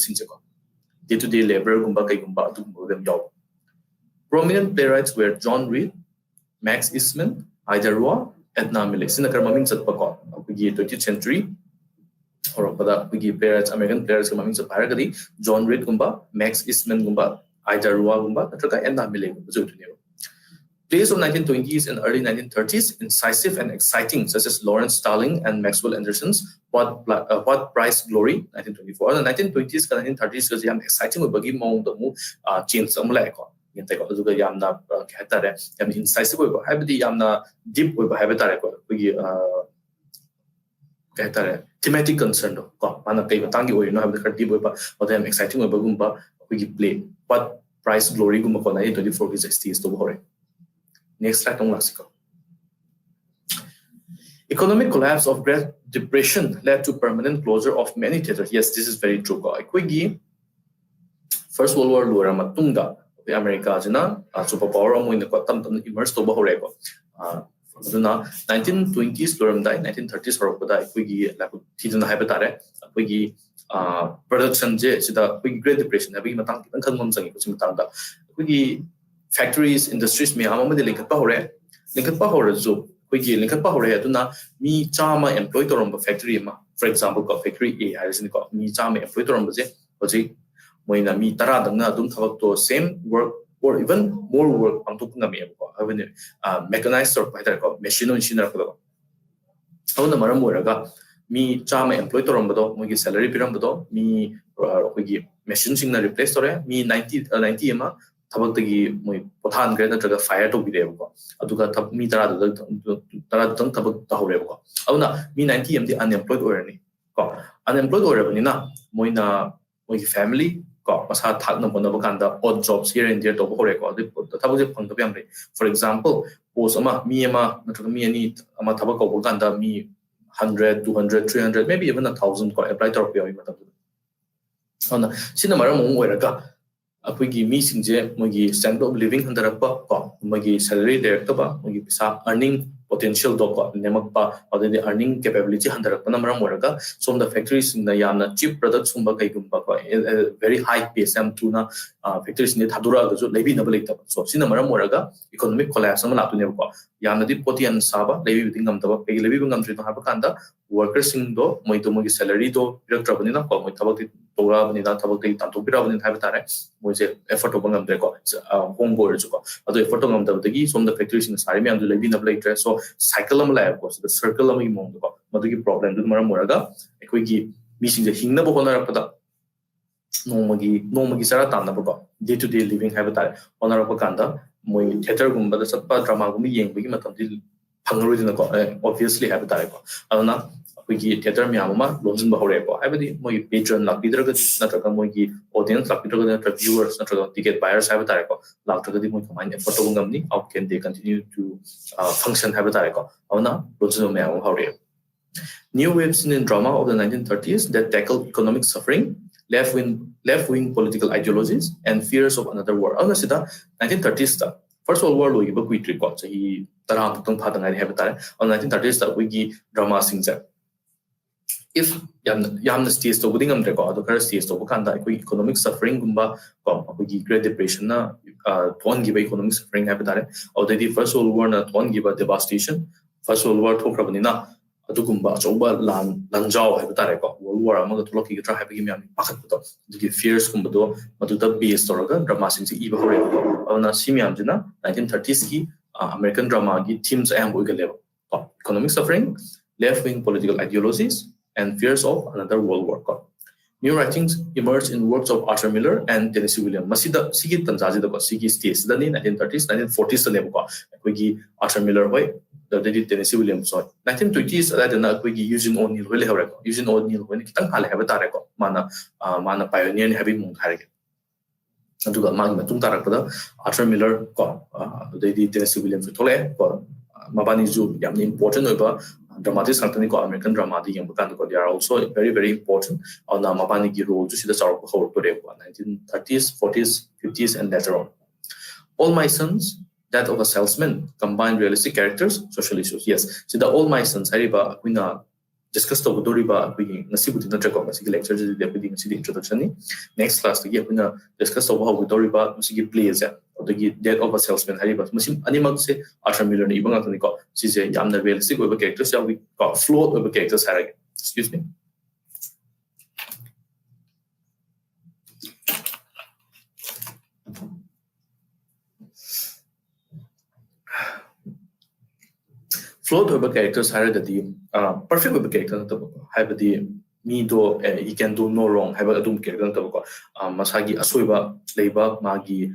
day-to-day labor. Prominent playwrights were John Reed, Max Eastman, Ida Roa, Edna Millay. Sinakarmaming sa 20th century or playwrights, American playwrights coming to Paragadi, John Reed Gumba, Max Eastman Gumba, Ida Roa Gumba, Edna Millay. Plays of 1920s and early 1930s, incisive and exciting, such as Lawrence Starling and Maxwell Anderson's What Price Glory, 1924. The 1920s and 1930s was exciting with Bagi Mong the move change some like yamna incisive yamna deep thematic concern deep exciting play What Price Glory 1924 is next slide Economic collapse of Great Depression led to permanent closure of many theaters. Yes, this is very true. First World War lura matunga the America superpower immersed over horego. 1920s luramdai 1930s horokda tidana haibetare production je sida Great Depression abi matang khangmam changi matangda factories industries me amamade linkatpa hore zo linkatpa hore aduna mi chama employee toromba factory ma for example factory A harisni ko mi chama employee toromba je hoji moina mi tara dangna adum thabak to same work or even more work amtuk ngami ko mechanized or machine ko awna maram moraga mi chama employee toromba do mogi salary piram do mi machine sing na replace tore mi 90 ma ꯊꯕꯛꯇꯒꯤ ꯃꯣꯏ ꯄꯣꯊꯥꯍꯟꯈ꯭ꯔꯦ ꯅꯠꯇ꯭ꯔꯒ fire ꯇꯧꯕꯤꯔꯦꯕꯀꯣ ꯑꯗꯨꯒ ꯃꯤ 10ꯇꯪ ꯊꯕꯛ ꯇꯧꯍꯧꯔꯦꯕꯀꯣ ꯑꯗꯨꯅ ꯃꯤ 90 ꯑꯃꯗꯤ ꯑꯟꯑꯦꯝꯄ꯭ꯂꯣꯏꯗ ꯑꯣꯏꯔꯅꯤ ꯀꯣ ꯑꯟꯑꯦꯝꯄ꯭ꯂꯣꯏꯗ ꯑꯣꯏꯔꯕꯅꯤꯅ ꯃꯣꯏꯅ ꯃꯣꯏꯒꯤ ꯐꯦꯃꯤꯂꯤ ꯀꯣ ꯃꯁꯥ ꯊꯥꯛꯅ ꯍꯣꯠꯅꯕ ꯀꯥꯟꯗ ꯑꯣdd jobs here and there ꯇꯧꯕ ꯍꯧꯔꯦꯀꯣ ꯑꯗꯨ ꯊꯕꯛꯁꯦ ꯐꯪꯗꯕ ꯌꯥꯝ ꯂꯩ ꯐꯣꯔ ꯑꯦꯛꯖꯥꯝꯄꯜ ꯄꯣꯁ ꯑꯃ ꯃꯤ ꯑꯃ ꯅꯠꯇ꯭ꯔꯒ ꯃꯤ ꯑꯅꯤ ꯑꯃ ꯊꯕꯛ ꯀꯧꯕ ꯀꯥꯟꯗ ꯃꯤ 100 200 300 maybe even 1000 ꯀꯣ ꯑꯦꯄ꯭ꯂꯥꯏ ꯇꯧꯔꯛꯄ ꯌꯥꯎꯏ ꯃꯇꯝꯗꯨꯗ ꯑꯗꯨꯅ ꯁꯤꯅ ꯃꯔꯝ ꯑꯃ ꯑꯣꯏꯔꯒ ꯑꯩꯈꯣꯏꯒꯤ ꯃꯤꯁꯤꯡꯁꯦ ꯃꯣꯏꯒꯤ ꯁ꯭ꯇꯦꯟꯗꯔꯗ ꯑꯣꯐ ꯂꯤꯚꯤꯡ ꯍꯟꯊꯔꯛꯄ ꯀꯣ ꯃꯣꯏꯒꯤ ꯁꯦꯂꯔꯤ ꯂꯩꯔꯛꯇꯕ ꯃꯣꯏꯒꯤ ꯄꯩꯁꯥ ꯑꯔꯅꯤꯡ ꯄꯣꯇꯦꯟꯁꯤꯌꯦꯜꯗꯣ ꯀꯣ ꯅꯦꯝꯃꯛꯄ ꯑꯗꯩꯗꯤ ꯑꯔꯅꯤꯡ ꯀꯦꯄꯦꯕꯤꯂꯤꯇꯤ ꯍꯟꯊꯔꯛꯄꯅ ꯃꯔꯝ ꯑꯣꯏꯔꯒ ꯁꯣꯝꯗ ꯐꯦꯛꯇꯔꯤꯁꯤꯡꯅ ꯌꯥꯝꯅ ꯆꯤꯞ ꯄ꯭ꯔꯗꯛꯁꯀꯨꯝꯕ ꯀꯩꯒꯨꯝꯕ ꯀꯣ ꯚꯦꯔꯤ ꯍꯥꯏ ꯄꯦꯁ ꯌꯥꯝ ꯊꯨꯅ ꯐꯦꯛꯇꯔꯤꯁꯤꯡꯗ ꯊꯥꯗꯣꯔꯛꯑꯒꯁꯨ ꯂꯩꯕꯤꯅꯕ ꯂꯩꯇꯕ ꯁꯣ ꯁꯤꯅ ꯃꯔꯝ ꯑꯣꯏꯔꯒ ꯏꯀꯣꯅꯣꯃꯤक ꯀꯣꯂꯦꯞꯁ ꯑꯃ ꯂꯥꯛꯇꯣꯏꯅꯦꯕꯀꯣ ꯌꯥꯝꯅꯗꯤ ꯄꯣꯠ ꯌꯥꯝ ꯁꯥꯕ ꯂꯩꯕꯤꯕꯗꯤ ꯉꯝꯗꯕ ꯀꯩꯒꯤ ꯂꯩꯕꯤꯕ ꯉꯝꯗ꯭ꯔꯤꯅꯣ ꯍꯥꯏꯕ ꯀꯥꯟꯗ ꯋꯥꯔꯀꯔꯁꯤꯡꯗꯣ ꯃꯣꯏꯒꯤ ꯁꯦꯂꯔꯤꯗꯣ ꯄꯤꯔꯛꯇ꯭ꯔꯕꯅꯤꯅ ꯀꯣ ꯃꯣꯏ ꯊꯕꯛꯇꯤ ꯇꯧꯔꯛꯑꯕꯅꯤꯅ ꯊꯕꯛꯇꯒꯤ ꯇꯥꯟꯊꯣꯛꯄꯤꯔꯛꯑꯕꯅꯤꯅ ꯍꯥꯏꯕ ꯇꯥꯔꯦ ꯃꯣꯏꯁꯦ ꯑꯦꯐꯣꯔꯠ ꯇꯧꯕ ꯉꯝꯗ꯭ꯔꯦꯀꯣ ꯍꯣꯡꯕ ꯑꯣꯏꯔꯁꯨꯀꯣ ꯑꯗꯣ ꯑꯦꯐꯣꯔꯠ ꯇꯧ ꯉꯝꯗꯕꯗꯒꯤ ꯁꯣꯝꯗ ꯐꯦꯛꯇꯔꯤꯁꯤꯡꯅ ꯁꯥꯔꯤ ꯃꯌꯥꯝꯗꯨ ꯂꯩꯕꯤꯅꯕ ꯂꯩꯇ꯭ꯔꯦ ꯁꯣ ꯁꯥꯏꯀꯜ ꯑꯃ ꯂꯥꯛꯑꯦꯕꯀꯣ ꯁꯤꯗ ꯁꯔꯀꯜ ꯑꯃꯒꯤ ꯃꯑꯣꯡꯗꯀꯣ ꯃꯗꯨꯒꯤ ꯄ꯭ꯔꯣꯕ꯭ꯂꯦꯝꯗꯨꯅ ꯃꯔꯝ ꯑꯣꯏꯔꯒ ꯑꯩꯈꯣꯏꯒꯤ ꯃꯤꯁꯤꯡꯁꯦ ꯍꯤꯡꯅꯕ ꯍꯣꯠꯅꯔꯛꯄꯗ ꯅꯣꯡꯃꯒꯤ ꯆꯔꯥ ꯇꯥꯟꯅꯕꯀꯣ ꯗꯦ ꯇꯨ ꯗꯦ ꯂꯤꯚꯤꯡ ꯍꯥꯏꯕ ꯇꯥꯔꯦ ꯍꯣꯠꯅꯔꯛꯄ ꯀꯥꯟꯗ ꯃꯣꯏ ꯊꯤꯌꯦꯇꯔꯒꯨꯝꯕꯗ ꯆꯠꯄ ꯗ꯭ꯔꯃꯥꯒꯨꯝꯕ ꯌꯦꯡꯕꯒꯤ ꯃꯇꯝꯗꯤ ꯐꯪꯉꯔꯣꯏꯗꯅꯀꯣ ꯑꯣꯕꯚꯤꯌꯁꯂꯤ ꯍꯥꯏꯕ ꯇꯥꯔꯦꯀꯣ ꯑꯗꯨꯅ ꯑꯩꯈꯣꯏꯒꯤ ꯊꯤꯌꯦꯇꯔ ꯃꯌꯥꯝ ꯑꯃ ꯂꯣꯟꯁꯤꯟꯕ ꯍꯧꯔꯛꯑꯦꯀꯣ ꯍꯥꯏꯕꯗꯤ ꯃꯣꯏꯒꯤ ꯄꯦꯇ꯭ꯔꯟ ꯂꯥꯛꯄꯤꯗ꯭ꯔꯒꯗꯤ ꯅꯠꯇ꯭ꯔꯒ ꯃꯣꯏꯒꯤ ꯑꯣꯗꯤꯌꯟꯁ ꯂꯥꯛꯄꯤꯗ꯭ꯔꯒꯗꯤ ꯅꯠꯇ꯭ꯔꯒ ꯚ꯭ꯌꯨꯋꯔꯁ ꯅꯠꯇ꯭ꯔꯒ ꯇꯤꯀꯦꯠ ꯕꯥꯌꯔꯁ ꯍꯥꯏꯕ ꯇꯥꯔꯦꯀꯣ ꯂꯥꯛꯇ꯭ꯔꯒꯗꯤ ꯃꯣꯏ ꯀꯃꯥꯏꯅ ꯑꯦꯐꯣꯔꯠ ꯇꯧꯕ ꯉꯝꯅꯤ ꯍꯥꯎ ꯀꯦꯟ ꯗꯦ ꯀꯟꯇꯤꯅ꯭ꯌꯨ ꯇꯨ ꯐꯪꯁꯟ ꯍꯥꯏꯕ ꯇꯥꯔꯦꯀꯣ ꯑꯗꯨꯅ ꯂꯣꯟꯁꯤꯟꯕ ꯃꯌꯥꯝ ꯑꯃ ꯍꯧꯔꯛꯑꯦ New waves in drama of the 1930s that tackled economic suffering, left-wing political ideologies, and fears of another war. Ang sida 1930s ta First World War loiba kuitri ko sahi tarang tong phadangai heba tare. On 1930s ta wigi drama singja. If yamna stage to buding amdre ko ado kar stage to kanda ekoi economic suffering gumba ko wigi Great Depression na thon giba economic suffering heba tare. Already First World War na thon giba devastation. First World War thokrabani na ꯑꯗꯨꯒꯨꯝꯕ ꯑꯆꯧꯕ ꯂꯥꯟꯖꯥꯎ ꯍꯥꯏꯕ ꯇꯥꯔꯦꯀꯣ world war ꯑꯃꯒ ꯊꯣꯛꯂꯛꯈꯤꯒꯗ꯭ꯔꯥ ꯍꯥꯏꯕꯒꯤ ꯃꯌꯥꯝꯒꯤ ꯄꯥꯈꯠꯄꯗꯣ ꯑꯗꯨꯒꯤ ꯐꯤꯌꯔꯁꯀꯨꯝꯕꯗꯣ ꯃꯗꯨꯗ ꯕꯦꯁ ꯇꯧꯔꯒ ꯗ꯭ꯔꯃꯥꯁꯤꯡꯁꯦ ꯏꯕ ꯍꯧꯔꯛꯑꯦꯕꯀꯣ ꯑꯗꯨꯅ ꯁꯤ ꯃꯌꯥꯝꯁꯤꯅ 1930sꯀꯤ ꯑꯃꯦꯔꯤꯀꯟ ꯗ꯭ꯔꯃꯥꯒꯤ ꯊꯤꯝꯁ ꯑꯌꯥꯝꯕ ꯑꯣꯏꯒꯜꯂꯦꯕ ꯀꯣ economic suffering left wing political ideologies and fears of another world war ꯀꯣ New writings emerged in works of Arthur Miller and Tennessee Williams. Masida sigi tanzajida ko sigi stage da ni 1930s 1940s da nebo ko akoigi Arthur Miller hoy the Tennessee Williams hoy 1920s da na akoigi Eugene O'Neill hoy le hore ko Eugene O'Neill hoy ni kitang hale haba tare ko mana pioneer ni habi mung hare aduga magi matung tarakpada Arthur Miller ko the Tennessee Williams thole ko mabani ju yamni important oiba dramatics company ko American drama di yang bukan ko they are also very very important on mabani ki role to see the sort of 1930s 40s 50s and later on All My Sons that of a salesman combined realistic characters social issues yes see the All My Sons hariba kuina discuss to doriba we ngasi budi na trako ngasi lecture ji de budi ngasi introduction ni next class gi kuina discuss to how doriba ngasi plays ya the Death of a Salesman hariba masim animal se Arthur Miller ni ibang atoni ko si je yamna realistic over characters ya we got float over characters harage excuse me float over characters haragadi perfect over character na to habadi me do he can do no wrong haba adum character na to ko masagi asoiba leiba magi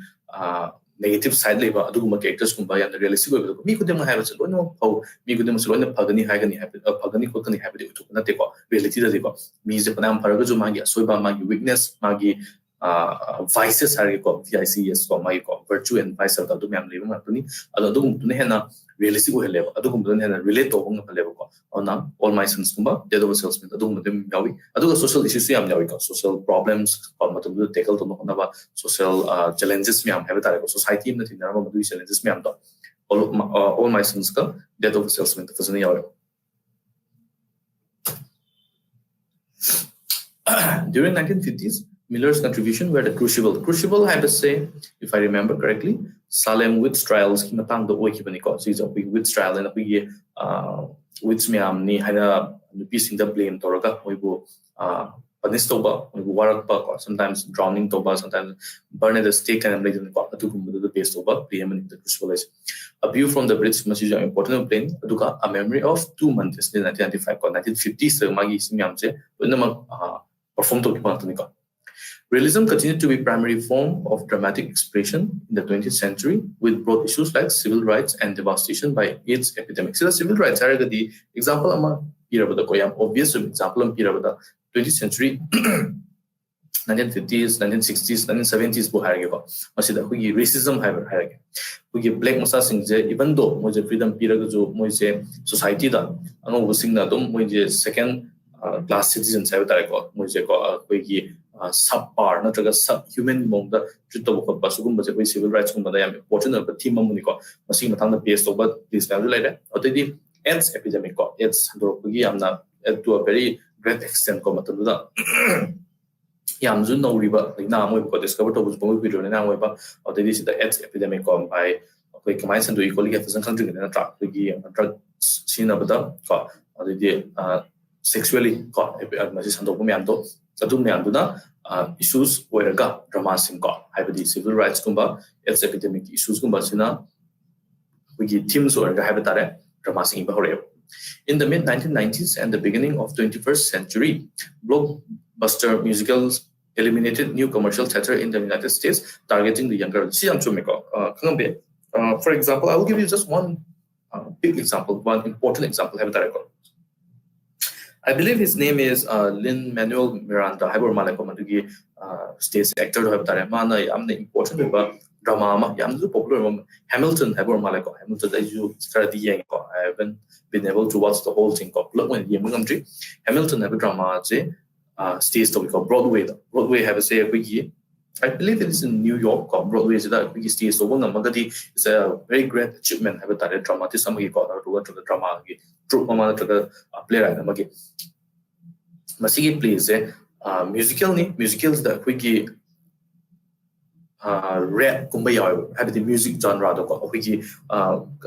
negative side leba aduguma characters kumba yan realistic oiba mi kudem haiba se lono pau mi kudem se lono phagani haigani phagani khokani haibadi uthukna te ko reality da ko mi je panam pharaga ju magi asoiba magi weakness magi vices hari ko vices ko magi ko virtue and vice da du myam leba matuni adugum tune hena realistic o heleba adugum tune hena relate to ngam leba ko ona All My Sons kumba Death of a Salesman adugum dem yawi aduga social issues yam yawi ko social problems ko matum du tackle to no na social challenges myam haiba tare ko society na tinara ma du challenges myam to All My Sons ka Death of a Salesman to fazana yawi During 1950s Miller's contribution were the crucible. Crucible, I have to say, if I remember correctly, Salem witch trials ki matang do oi kibani ko. So a big witch trial and a big witch miam ni hana nupi the blame toraga oibo punish toba oibo warak pa ko sometimes drowning toba sometimes burn at the stake and amazing ko atukum the base toba preeminent the crucible is a view from the bridge message is important plane aduka a memory of 2 months in 1995 ko 1950s magi miam je perform to ki ko Realism continued to be primary form of dramatic expression in the 20th century, with broad issues like civil rights and devastation by AIDS epidemic. So the civil rights are the example obvious example of 20th century 1950s, 1960s, 1970s bu hairageba. Masida hugi racism hairage. Hugi black masa singje even though moje freedom piraga jo moje society da ango singna dum moje second class citizens have ko moje ko hugi subpar natraga subhuman mongda trito ko basugum baje civil rights ko da yam important of the theme amuni ko masi matang da based over this value later otedi AIDS epidemic ko AIDS do hugi amna to a very great extent ko matanda yamzu no riba na mo ko discover to bu video na mo ba or this is the AIDS epidemic ko by ko kamai san do equally get some country na tra gi drug sina bada ko or the sexually ko masi san do bu myam do adum myam do na issues where ga drama sing ko have the civil rights kumba AIDS epidemic issues kumba sina we teams or ga have tare drama sing ba hore. In the mid 1990s and the beginning of 21st century, blockbuster musicals eliminated new commercial theater in the United States, targeting the younger. For example, I will give you just one big example, one important example. I believe his name is Lin-Manuel Miranda. Stage actor. Important drama popular Hamilton Hamilton I haven't been able to watch the whole thing Hamilton have a drama stage to Broadway have a say I believe it is in New York Broadway is that stage so it's a very great achievement have a drama to somebody got to the drama troupe to the player Masigi plays musicals that wiki rap kumba yaw have the music genre do ko wiki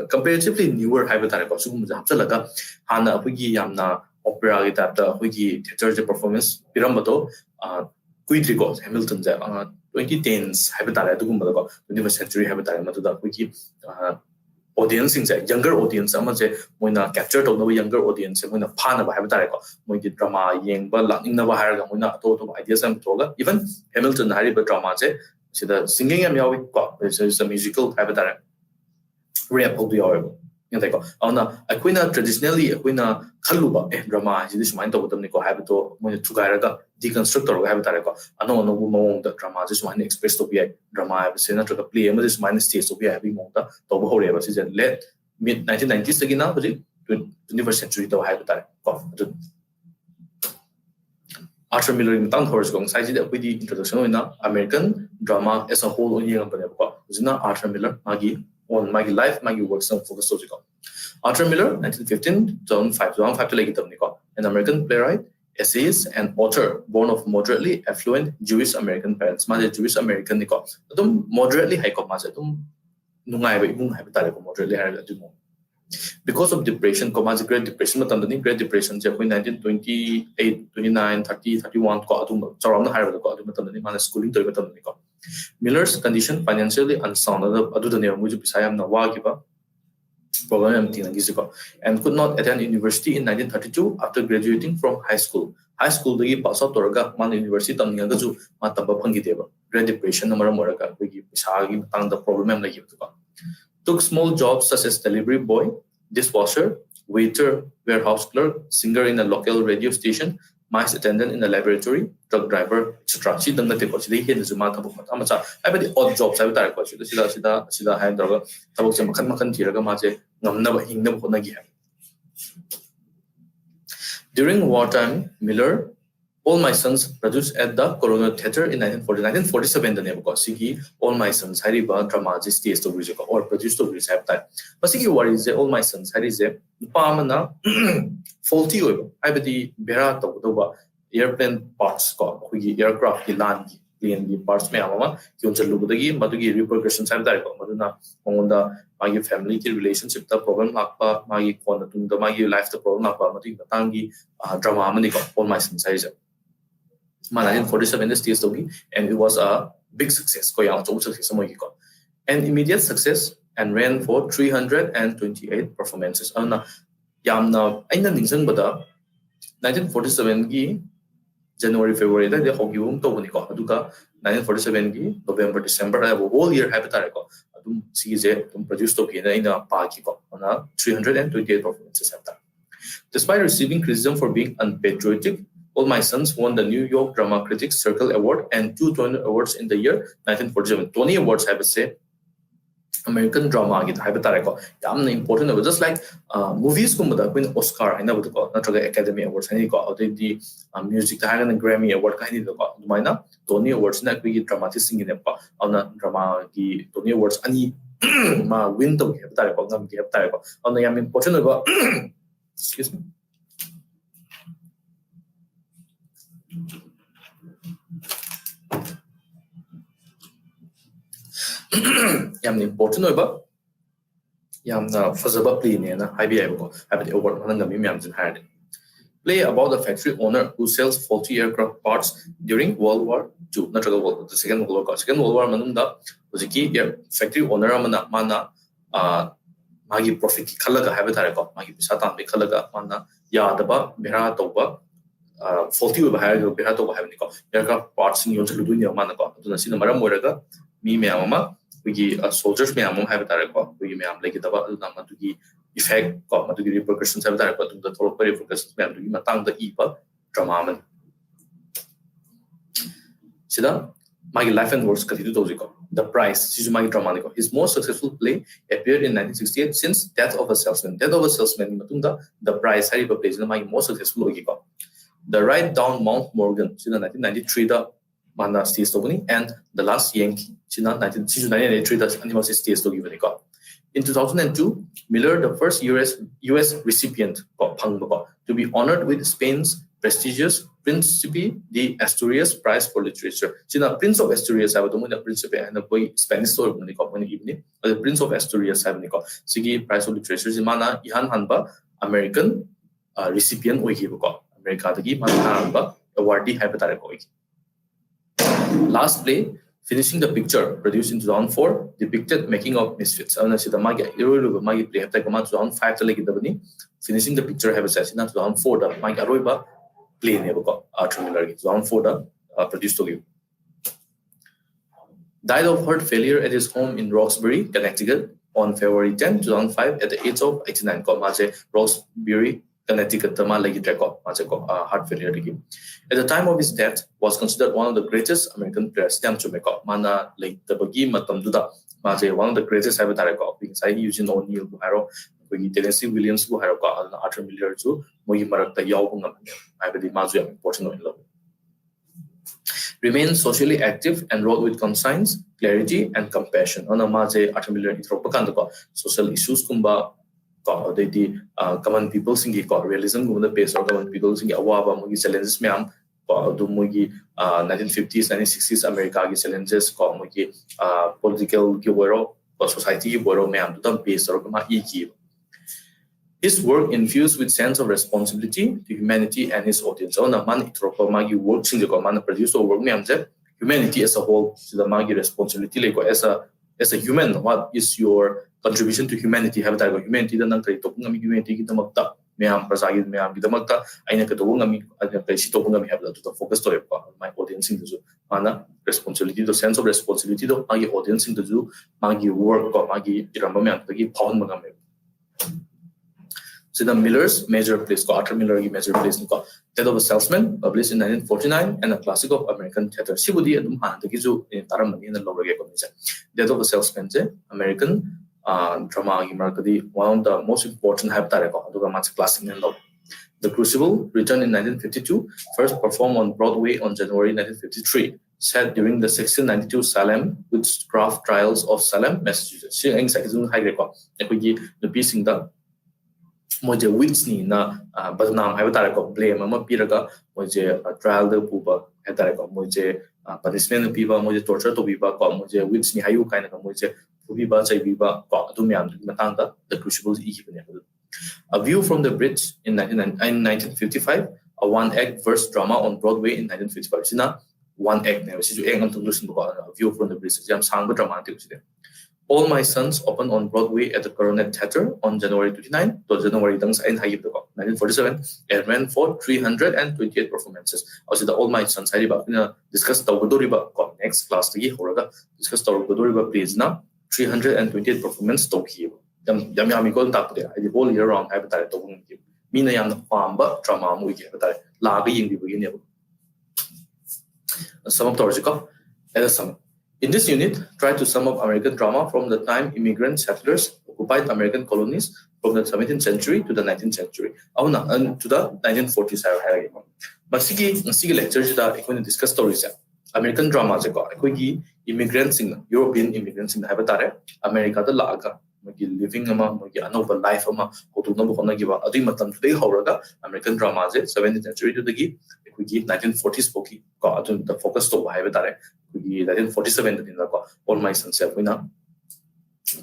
comparatively newer have tare ko sugum hapsalaga hana wiki yamna opera gi ta wiki theater performance pirambato kuitri ko Hamilton ja 2010s have tare dugum ko 21st century have tare matu da wiki audience younger audience moina capture to younger audience moina phana ba have tare ko moi drama yeng ba laning na ba har ga moina to ideas am toga even Hamilton hari ba drama so the singing am yawi ko is a musical have tare rap do yawi ngate ko ona akwina traditionally akwina khaluba drama this mind to them ko have to moina tugaira ga deconstructor have tare ko ano mo the drama just mind express to be drama have seen to play am this mind stage to be have mo da to bo hore ba si let mid 1990s again now 21st century to have tare ko Arthur Miller in Town Horse Gong Sai with the introduction in American drama as a whole on young Arthur Miller, Maggie, on Maggie life, Maggie works on focus logical. Arthur Miller, 1915, 2005 to Lake Dominico, an American playwright, essayist, and author born of moderately affluent Jewish American parents. Mother Jewish American Nico. Moderately high command, moderately high. Because of depression, Great Depression, Great Depression, 1928, 29, 30, 31, around the higher schooling to Miller's condition financially unsound, and could not attend university in 1932 after graduating from high school. High school pass out to university Great Depression, the problem took small jobs such as delivery boy, dishwasher, waiter, warehouse clerk, singer in a local radio station, mice attendant in a laboratory, truck driver, etc. She done the take she here is odd jobs I would sida hand dog makan tiraga During wartime, Miller All My Sons produced at the Corona Theatre in 1947 the name Sigi All My Sons Hariba drama stage to musical or produced to have time. But Sigi what is All My Sons Harize Pamana faulty I bet the Bera to airplane parts ko aircraft land plane parts me ama kyuncha lubudagi madugi repercussions have that maduna onda magi family ki relationship the problem lakpa magi kona tungda magi life the problem lakpa madu matangi drama amani ko All My Sons Harize 1947 stage and it was a big success and immediate success and ran for 328 performances. Yamna aina ningsang bada 1947 gi January February da de hogi to bani ko aduga 1947 gi November December a whole year have tare ko adum CJ produce to pina ina pa ki ko na 328 performances have. Despite receiving criticism for being unpatriotic, All My Sons won the New York Drama Critics Circle Award and 2 Tony Awards in the year 1947. Tony Awards have say American drama gi haiba tare ko yamna important over just like movies ko mada kuin Oscar haina bu ko natraga Academy Awards hani ko the music ta haina Grammy Award ka hani ko dumaina Tony Awards na kui dramatic singing ne ko ana drama gi Tony Awards ani ma win to haiba tare ko ngam gi haiba tare ko ana yam important over excuse me yamna important over yamna fazaba play ne na haibi ko haibi award mananga mi myam jin had play about the factory owner who sells faulty aircraft parts during World War II natraga the second World War manunda hojiki factory owner mana magi profit ki khalaga haiba tare ko magi pisa tan be khalaga mana yadaba bera toba faulty over hire bera toba haiba ni ko aircraft parts ni yonse ludu ni mana ko tuna sina maram moraga mi me ama wigi soldiers me among haiba tare ko wigi me am like daba na matugi effect ko matugi repercussions haiba tare ko tunda thoro repercussions me amtugi matang da ipa drama man sida magi life and works katidu doji ko The Price sisu magi drama ni ko his most successful play appeared in 1968 since Death of a Salesman matunda The Price hariba play na magi most successful ogi ko The Ride Down Mount Morgan sina 1993 da mana stage tobani and The Last Yankee sina 1983 da animal stage togi bani ko In 2002, Miller, the first US recipient to be honored with Spain's prestigious Príncipe de Asturias Prize for Literature. Sina Prince of Asturias have the Príncipe and the Spanish story when evening. The Prince of Asturias have Nico. Sigi Prize for Literature Simana Ihan Hanba American recipient Oikibuko. America the Hanba awardee Hypotarico. Last play. Finishing the Picture, produced in 2004, depicted making of misfits. Ana sida magi iroiba magi play hapta kama 2005 ta legi dabani. Finishing the Picture have said in 2004 da magi aroiba play ne ko Arthur Miller gi 2004 da produced to you. Died of heart failure at his home in Roxbury, Connecticut on February 10, 2005 at the age of 89 ko maje Roxbury Connecticut tama lagi treko maje ko heart failure digi. At the time of his death, was considered one of the greatest American players. Tiam chumeko mana like the bagi matam duda maje one of the greatest ever tareko. Because I Eugene O'Neill buharo, bagi Tennessee Williams buharo ko Arthur Miller too. Mogi marakta yaw ko ngaman. I believe mazu yam important in love. Remained socially active and wrote with conscience, clarity, and compassion. Ona maje Arthur Miller itropakanda ko social issues kumba. The common people singi ko realism gumda base or common people singi awaba mugi challenges meam do mugi 1950s 1960s America gi challenges ko mugi political ki wero society gi wero meam to base or ma iki. His work infused with sense of responsibility to humanity and his audience. Ona man itropa magi work singi ko man produce work meam je humanity as a whole to the magi responsibility like as a human what is your contribution to humanity have that humanity the nang to ngami humanity ki damakta meam prasagi meam ki damakta aina ka to ngami ka si to ngami have to focus to my audience in the mana responsibility the sense of responsibility to magi audience in the magi work ko magi iramba meam ki phone mangam. So the Miller's major plays ko Arthur Miller ki major plays ko Death of a Salesman published in 1949 and a classic of American theater sibudi adum han the ki ju taram mani na lorage ko ni Death of a Salesman je American drama gi one of the most important have tareko aduga much classic and love. The Crucible returned in 1952, first performed on Broadway on January 1953, set during the 1692 Salem witchcraft trials of Salem, Massachusetts. She ang sakizung high record. Ekogi the piece in the moje witch ni na badnam have tareko blame ama piraga moje trial the puba have tareko moje punishment piba moje torture to piba ko moje witch ni hayu kaina ka moje Viva Viva the Crucible. A View from the Bridge in 1955, a one-act verse drama on Broadway in 1955. Sina one act ne, which is A View from the Bridge. Jam sang dramatic. All My Sons opened on Broadway at the Coronet Theatre on January 29 to January 1947 and ran for 328 performances. Also, the All My Sons discuss next class discuss plays 328 performance whole year round Mina drama some of the in this unit, try to sum up American drama from the time immigrant settlers occupied American colonies from the 17th century to the 19th century. To the 1940s. Masigi lecture discuss stories. American drama immigrants European immigrants in America living another life American drama 17th century to the 1940s the focus to 1947 All My Sons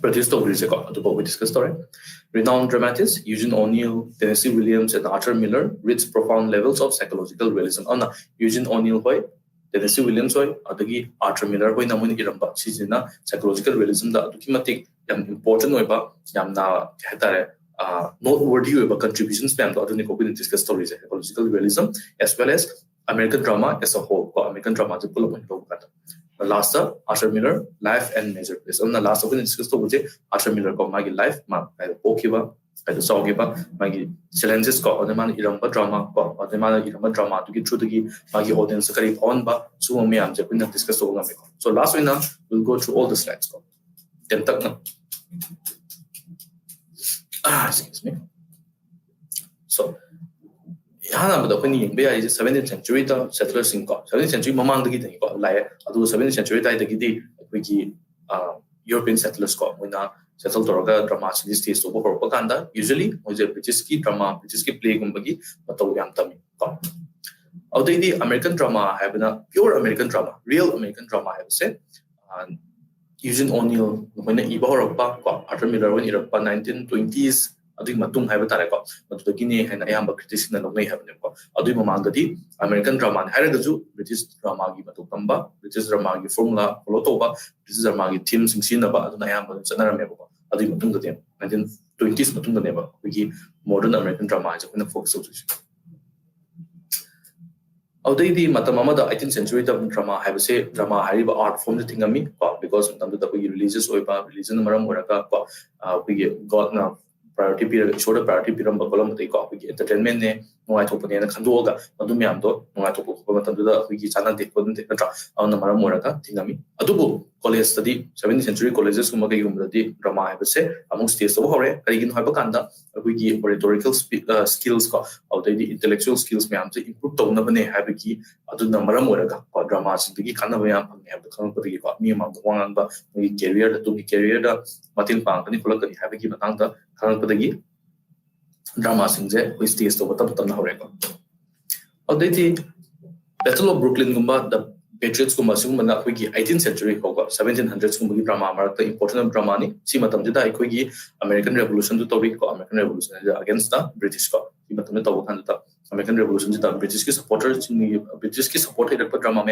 produced we discussed renowned dramatists Eugene O'Neill, Tennessee Williams, and Arthur Miller reached profound levels of psychological realism. Eugene O'Neill Tennessee Williams Arthur Miller psychological realism important noteworthy contributions discuss stories psychological realism as well as American drama as a whole. American drama last Arthur Miller life and major plays. On the last of discuss Arthur Miller life challenges drama drama to get through the audience discuss. So last we'll go through all the slides. Excuse me. So 17th century settlers 17th century 17th century European settlers settle drama stage propaganda usually British drama British play American drama pure American drama real American drama Eugene O'Neill Arthur Miller 1920s critics American drama British drama British drama formula follow British drama themes 1920s modern American drama focus the 18th century drama drama art form because religious religion God priority period shorter priority period entertainment college study 17th century colleges drama among stage rhetorical skills intellectual skills improve drama drama stage Battle of Brooklyn the Patriots 18th century 1700s drama important drama American Revolution American Revolution against the British American Revolution British supporters British supported drama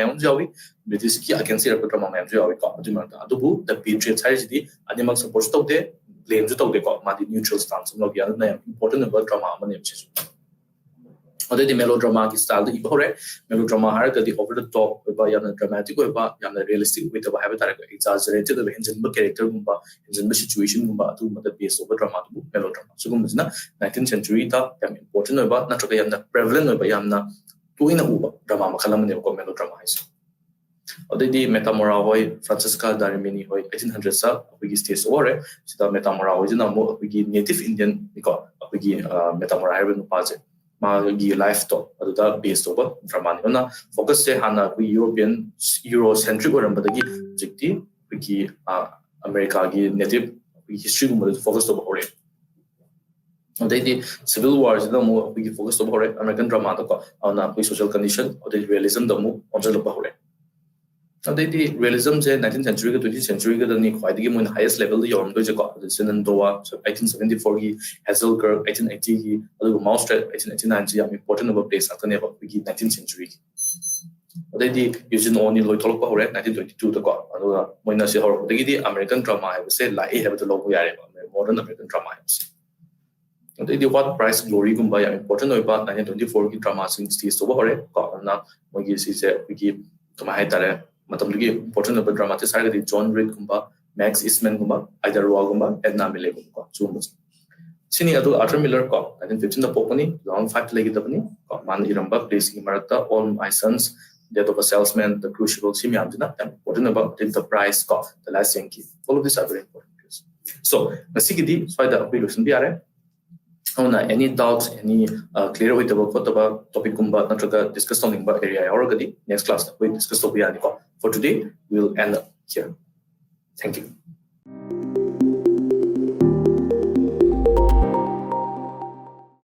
British against drama the Patriots supports claims neutral stance important drama melodrama style melodrama over the top dramatic realistic with exaggerated character situation based over drama melodrama 19th century important prevalent drama melodrama Metamora Francisca Darimini 1800s stage over Metamora native Indian Metamora life based over drama focus European Eurocentric America native history focused over civil wars focused over American drama social condition realism realism 19th century 20th century highest level Shenandoah 1874 Hazelkirk 1880 Mousetrap 1889 important place 19th century ꯑꯗꯩꯗꯤ Eugene ꯑꯣꯅꯤ ꯂꯣꯏꯊꯣꯛꯂꯛꯄ ꯍꯧꯔꯦ 1922 ꯗꯀꯣ ꯑꯗꯨꯒ ꯃꯣꯏꯅ ꯁꯤ ꯍꯧꯔꯛꯄꯗꯒꯤꯗꯤ American drama ꯍꯥꯏꯕꯁꯦ ꯂꯥꯛꯏ ꯍꯥꯏꯕꯗꯣ ꯂꯧꯕ ꯌꯥꯔꯦꯕ modern American drama ꯍꯥꯏꯕꯁꯦ ꯑꯗꯩꯗꯤ ꯋꯥꯠ ꯄ꯭ꯔꯥꯏꯁ ꯒ꯭ꯂꯣꯔꯤꯒꯨꯝꯕ ꯌꯥꯝ ꯏꯝꯄꯣꯔꯇꯦꯟ ꯑꯣꯏꯕ 1924ꯒꯤ ꯗ꯭ꯔꯃꯥꯁꯤꯡ ꯁ꯭ꯇꯦꯖ ꯇꯧꯕ ꯍꯧꯔꯦ ꯀꯣ ꯑꯗꯨꯅ ꯃꯣꯏꯒꯤ ꯁꯤꯁꯦ ꯑꯩꯈꯣꯏꯒꯤ ꯀꯃꯥꯏ ꯍꯥꯏꯇꯥꯔꯦ ꯃꯇꯝꯗꯨꯒꯤ ꯏꯝꯄꯣꯔꯇꯦꯟ ꯑꯣꯏꯕ ꯗ꯭ꯔꯃꯥꯇꯤꯁ ꯍꯥꯏꯔꯒꯗꯤ ꯖꯣꯟ ꯔꯤꯗꯒꯨꯝꯕ ꯃꯦꯛꯁ ꯏꯁꯃꯦꯟꯒꯨꯝꯕ ꯑꯥꯏꯗꯥ ꯔꯣꯑꯥꯒꯨꯝꯕ ꯑꯦꯗꯅꯥ ꯃꯤꯂꯦꯒꯨꯝꯕ ꯀꯣ ꯁꯤꯒꯨꯝꯕꯁꯦ ꯁꯤꯅꯤ ꯑꯗꯨꯒ ꯑꯥꯔꯊꯔ ꯃꯤꯂꯔ ꯀꯣ 1915ꯗ ꯄꯣꯛꯄꯅꯤ 2005ꯗ ꯂꯩꯒꯗꯕꯅꯤ ꯀꯣ ꯃꯥꯅ ꯏꯔꯝꯕ ꯄ꯭ꯂꯦꯁꯤꯡꯒꯤ ꯃꯔꯛꯇ all my sons Death of a Salesman, The Crucible, ꯁꯤ ꯃꯌꯥꯝꯁꯤꯅ ꯌꯥꯝ ꯏꯝꯄꯣꯔꯇꯦꯟ ꯑꯣꯏꯕ The Price ꯀꯣ The Last Yankee all of these are very important so ꯉꯁꯤꯒꯤꯗꯤ ꯁ꯭ꯋꯥꯏꯗ ꯑꯩꯈꯣꯏ ꯂꯣꯏꯁꯤꯟꯕ ꯌꯥꯔꯦ ꯑꯗꯨꯅ any doubts any clear ꯑꯣꯏꯗꯕ ꯈꯣꯠꯇꯕ ꯇꯣꯄꯤꯛꯀꯨꯝꯕ ꯅꯠꯇ꯭ꯔꯒ ꯗꯤꯁꯀꯁ ꯇꯧꯅꯤꯡꯕ ꯑꯦꯔꯤꯌꯥ ꯌꯥꯎꯔꯒꯗꯤ next class ꯑꯩꯈꯣꯏ ꯗꯤꯁꯀꯁ ꯇꯧꯕ ꯌꯥꯅꯤꯀꯣ for today we will end up here thank you